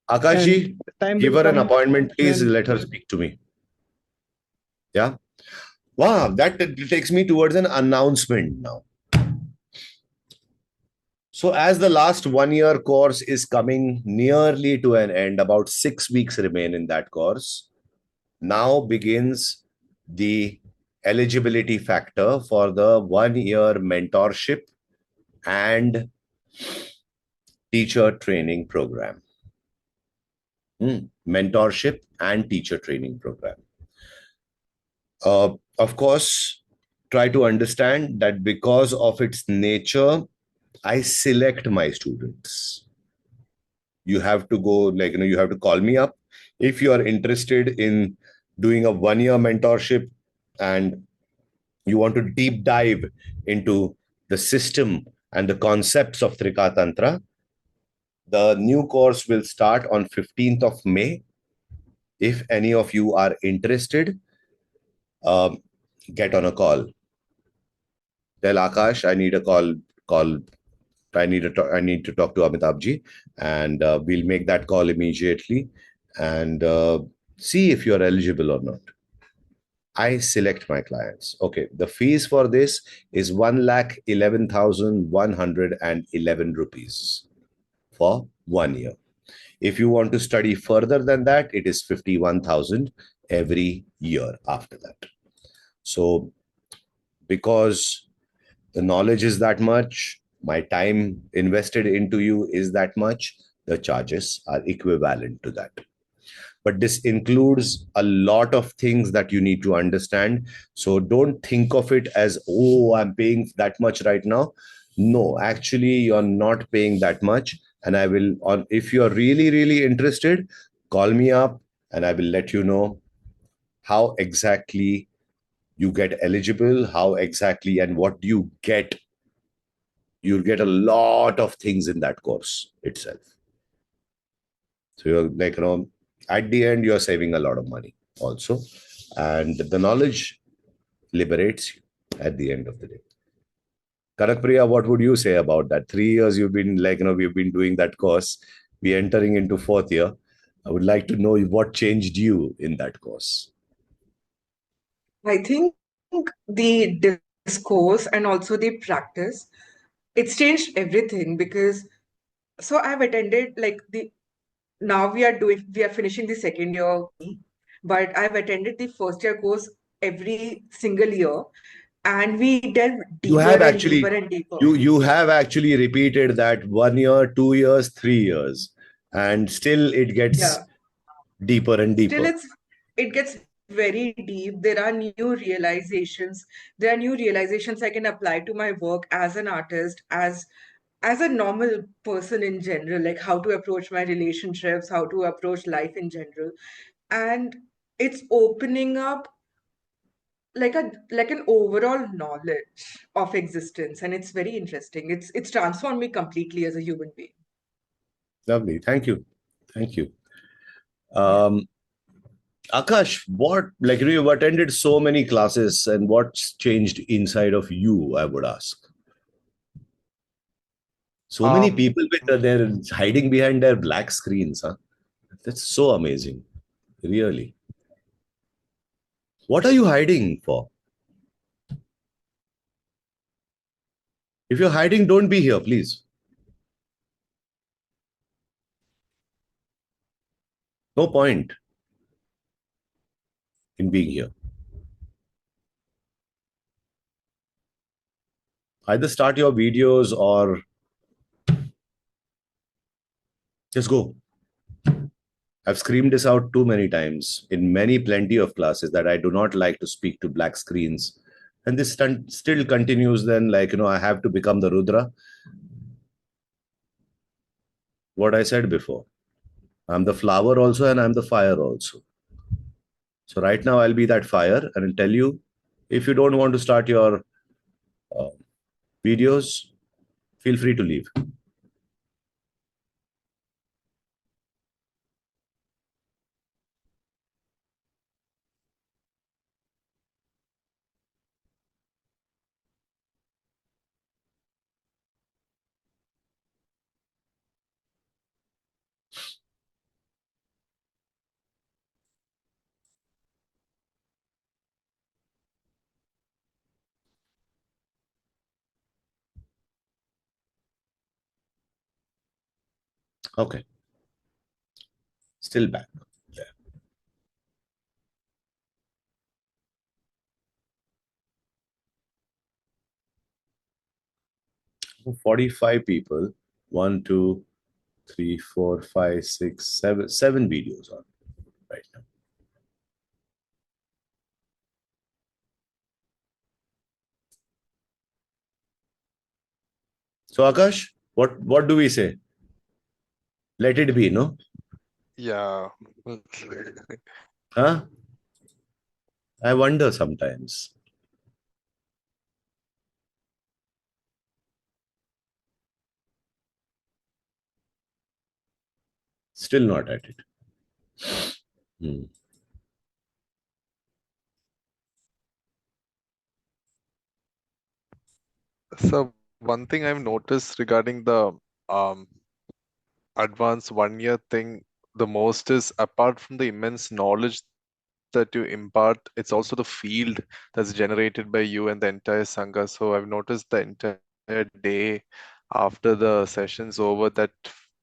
Speaker 1: Akashji,
Speaker 11: Time
Speaker 1: give
Speaker 11: will
Speaker 1: her an
Speaker 11: come
Speaker 1: appointment. Please
Speaker 11: when
Speaker 1: let her speak to me. Yeah. Wow, that takes me towards an announcement now. So as the last 1 year course is coming nearly to an end, about 6 weeks remain in that course. Now begins the eligibility factor for the 1 year mentorship and teacher training program. Mentorship and teacher training program. Of course, try to understand that because of its nature, I select my students. You have to go, like, you have to call me up. If you are interested in doing a 1 year mentorship and you want to deep dive into the system and the concepts of Trika Tantra, the new course will start on 15th of May. If any of you are interested, get on a call. Tell Akash, I need a call. I need to talk to Amitabh and we'll make that call immediately and see if you're eligible or not. I select my clients. Okay, the fees for this is 1,11,111 rupees for 1 year. If you want to study further than that, it is 51,000 every year after that. So because the knowledge is that much, my time invested into you is that much, the charges are equivalent to that. But this includes a lot of things that you need to understand. So don't think of it as, oh, I'm paying that much right now. No, actually, you're not paying that much. And I will, if you're really, really interested, call me up and I will let you know how exactly you get eligible, how exactly and what do you get. You'll get a lot of things in that course itself. So you're like, at the end, you're saving a lot of money also. And the knowledge liberates you at the end of the day. Karakpriya, what would you say about that? 3 years you've been like, we've been doing that course. We're entering into 4th year. I would like to know what changed you in that course.
Speaker 12: I think the discourse and also the practice, it's changed everything because so I've attended like the now we are finishing the second year, but I've attended the first year course every single year, and we delve
Speaker 1: You
Speaker 12: deeper
Speaker 1: have
Speaker 12: and deeper
Speaker 1: actually
Speaker 12: and deeper.
Speaker 1: you have actually repeated that 1 year, 2 years, 3 years, and still it gets
Speaker 12: Yeah.
Speaker 1: deeper and
Speaker 12: Still
Speaker 1: deeper.
Speaker 12: it gets very deep. There are new realizations. There are new realizations I can apply to my work as an artist, as a normal person in general, like how to approach my relationships, how to approach life in general. And it's opening up like an overall knowledge of existence, and it's very interesting. It's transformed me completely as a human being.
Speaker 1: Lovely. Thank you. Thank you.
Speaker 12: Yeah.
Speaker 1: Akash, what, like, you've attended so many classes, and what's changed inside of you, I would ask? So many
Speaker 13: Um,
Speaker 1: people with they're hiding behind their black screens, huh? That's so amazing. Really. What are you hiding for? If you're hiding, don't be here, please. No point in being here. Either start your videos or just go. I've screamed this out too many times in plenty of classes that I do not like to speak to black screens. And this still continues, then, like, I have to become the Rudra. What I said before. I'm the flower also, and I'm the fire also. So right now I'll be that fire and I'll tell you, if you don't want to start your uh, videos, feel free to leave. Okay. Still back. Yeah. 45 people. 1, 2, 3, 4, 5, 6, 7. 7 videos on right now. So Akash, what do we say? Let it be, no?
Speaker 13: yeah.
Speaker 1: Huh? I wonder sometimes. Still not at it. Hmm.
Speaker 13: So one thing I've noticed regarding the um advanced 1 year thing the most is, apart from the immense knowledge that you impart, it's also the field that's generated by you and the entire Sangha. So I've noticed the entire day after the session's over, that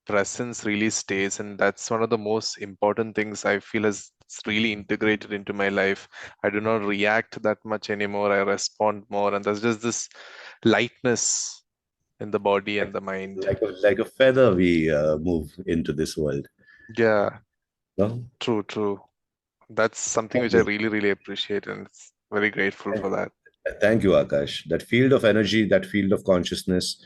Speaker 13: presence really stays. And that's one of the most important things I feel has really integrated into my life. I do not react that much anymore. I respond more. And there's just this lightness in the body and the mind.
Speaker 1: Like a feather, we move into this world.
Speaker 13: Yeah,
Speaker 1: No?
Speaker 13: true, true. That's something which I
Speaker 1: Lovely.
Speaker 13: really, really appreciate, and it's very grateful for that.
Speaker 1: Thank you, Akash. That field of energy, that field of consciousness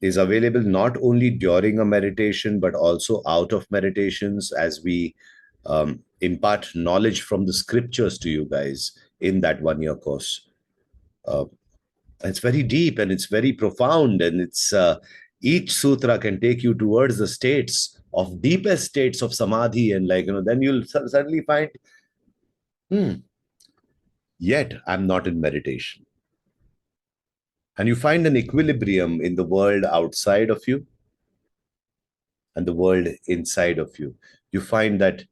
Speaker 1: is available not only during a meditation, but also out of meditations, as we impart knowledge from the scriptures to you guys in that 1 year course. Uh, it's very deep and it's very profound, and it's each sutra can take you towards the states of deepest states of samadhi, and, like, then you'll suddenly find, yet I'm not in meditation. And you find an equilibrium in the world outside of you and the world inside of you. You find that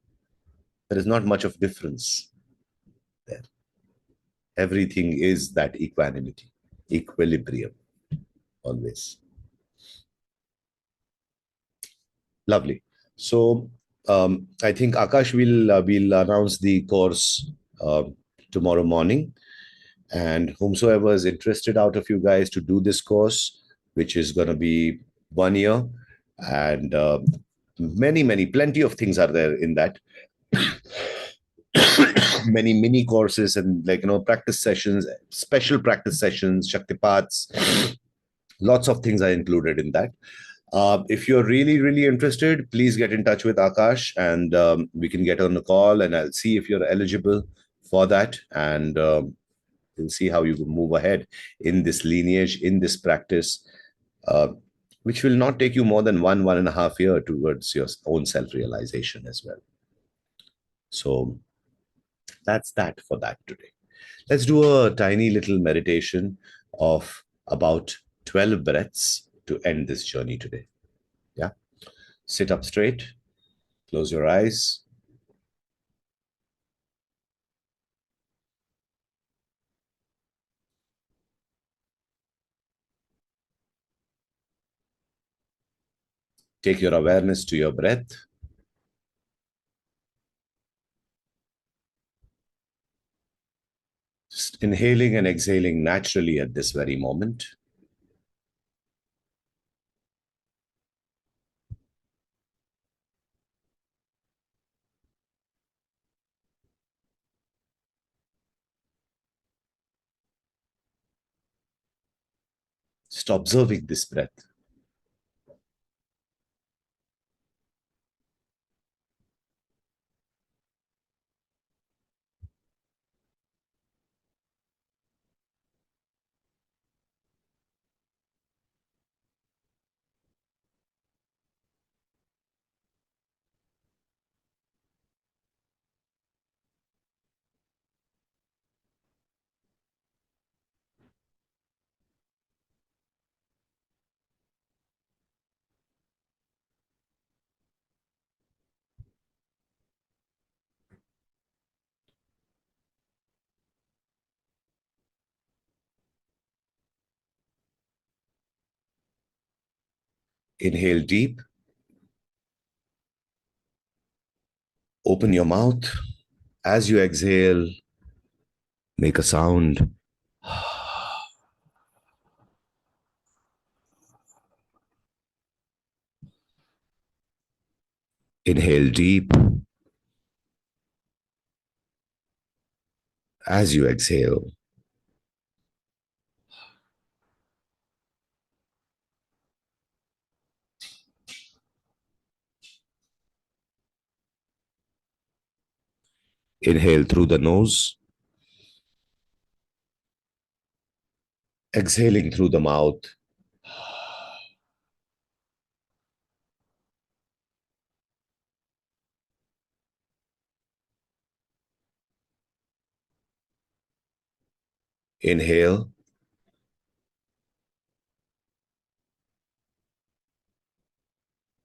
Speaker 1: there is not much of difference there. Everything is that equanimity, equilibrium, always. Lovely. So I think Akash will announce the course uh, tomorrow morning, and whomsoever is interested out of you guys to do this course, which is going to be 1 year, and plenty of things are there in that. Many mini courses and practice sessions, special practice sessions, Shaktipats, lots of things are included in that. If you're really, really interested, please get in touch with Akash, and we can get on a call, and I'll see if you're eligible for that, and we'll see how you move ahead in this lineage, in this practice, uh, which will not take you more than 1.5 year towards your own self-realization as well. So that's that for that today. Let's do a tiny little meditation of about 12 breaths to end this journey today. Yeah. Sit up straight, close your eyes. Take your awareness to your breath. Just inhaling and exhaling naturally at this very moment. Just observing this breath. Inhale deep. Open your mouth. As you exhale, make a sound. Inhale deep. As you exhale, inhale through the nose, exhaling through the mouth. Inhale,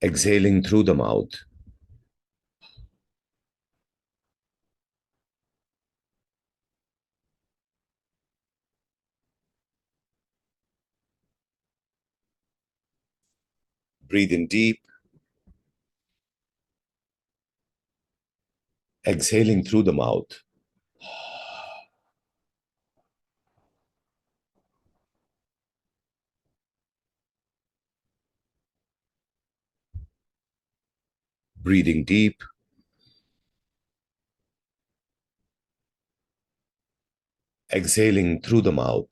Speaker 1: exhaling through the mouth. Breathe in deep, exhaling through the mouth. Breathing deep, exhaling through the mouth.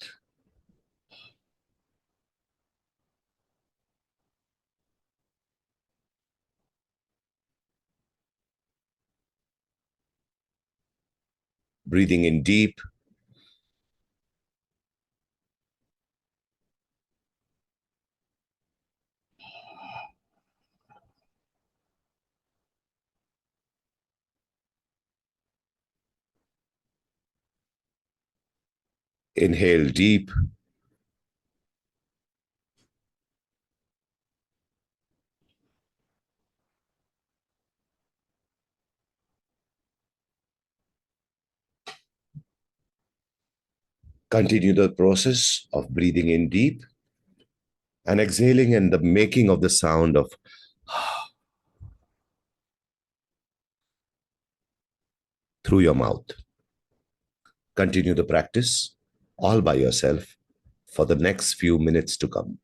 Speaker 1: Breathing in deep, inhale deep, Continue the process of breathing in deep and exhaling, and the making of the sound of through your mouth. Continue the practice all by yourself for the next few minutes to come.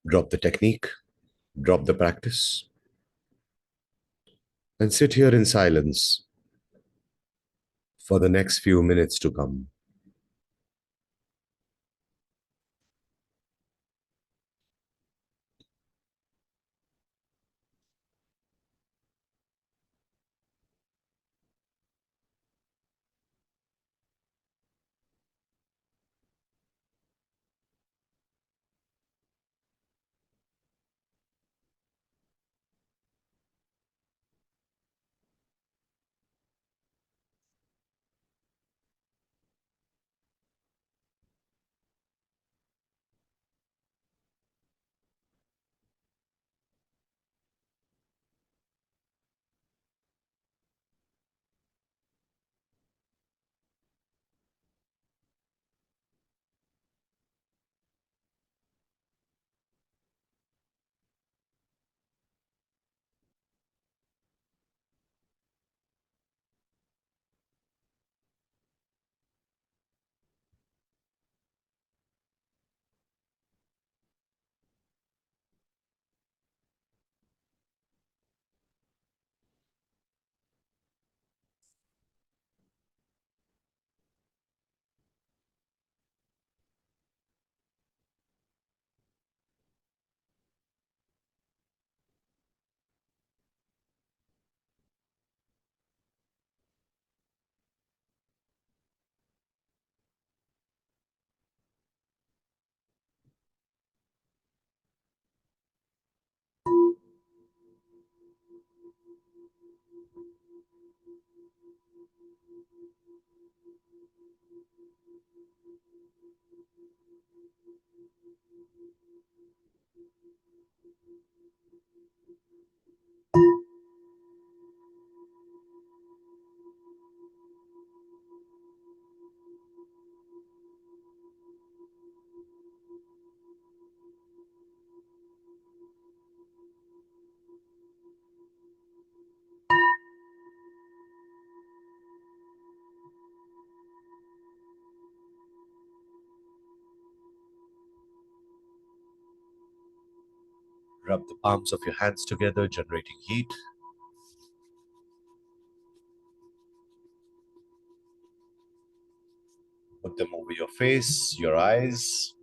Speaker 1: Drop the technique, drop the practice, and sit here in silence for the next few minutes to come. Rub the palms of your hands together, generating heat. Put them over your face, your eyes,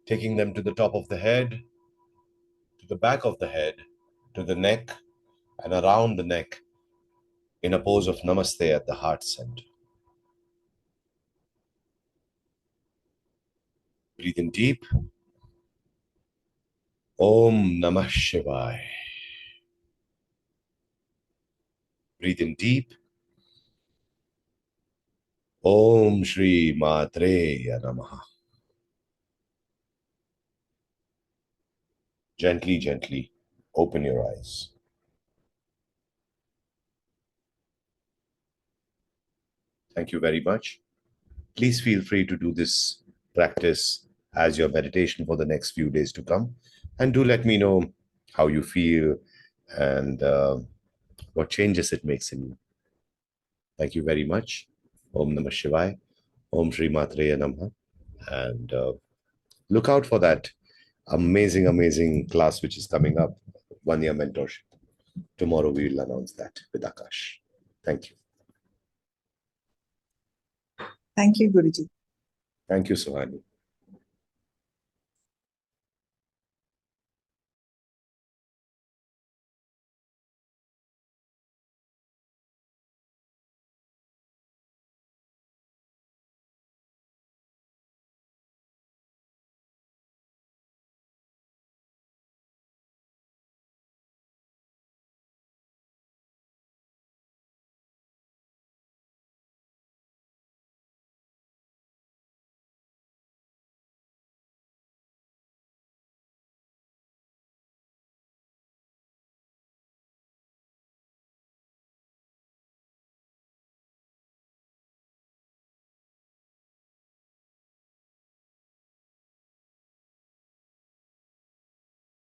Speaker 1: taking them to the top of the head, to the back of the head, to the neck, and around the neck in a pose of Namaste at the heart center. Breathe in deep. Om Namah Shivaya. Breathe in deep. Om Shri Matre Namaha. Gently, gently open your eyes. Thank you very much. Please feel free to do this practice as your meditation for the next few days to come. And do let me know how you feel and what changes it makes in you. Thank you very much. Om Namah Shivaya. Om Shri Matre Namaha. And look out for that amazing, amazing class which is coming up, 1 year mentorship. Tomorrow we will announce that with Akash. Thank you.
Speaker 14: Thank you, Guruji.
Speaker 1: Thank you, Suhani.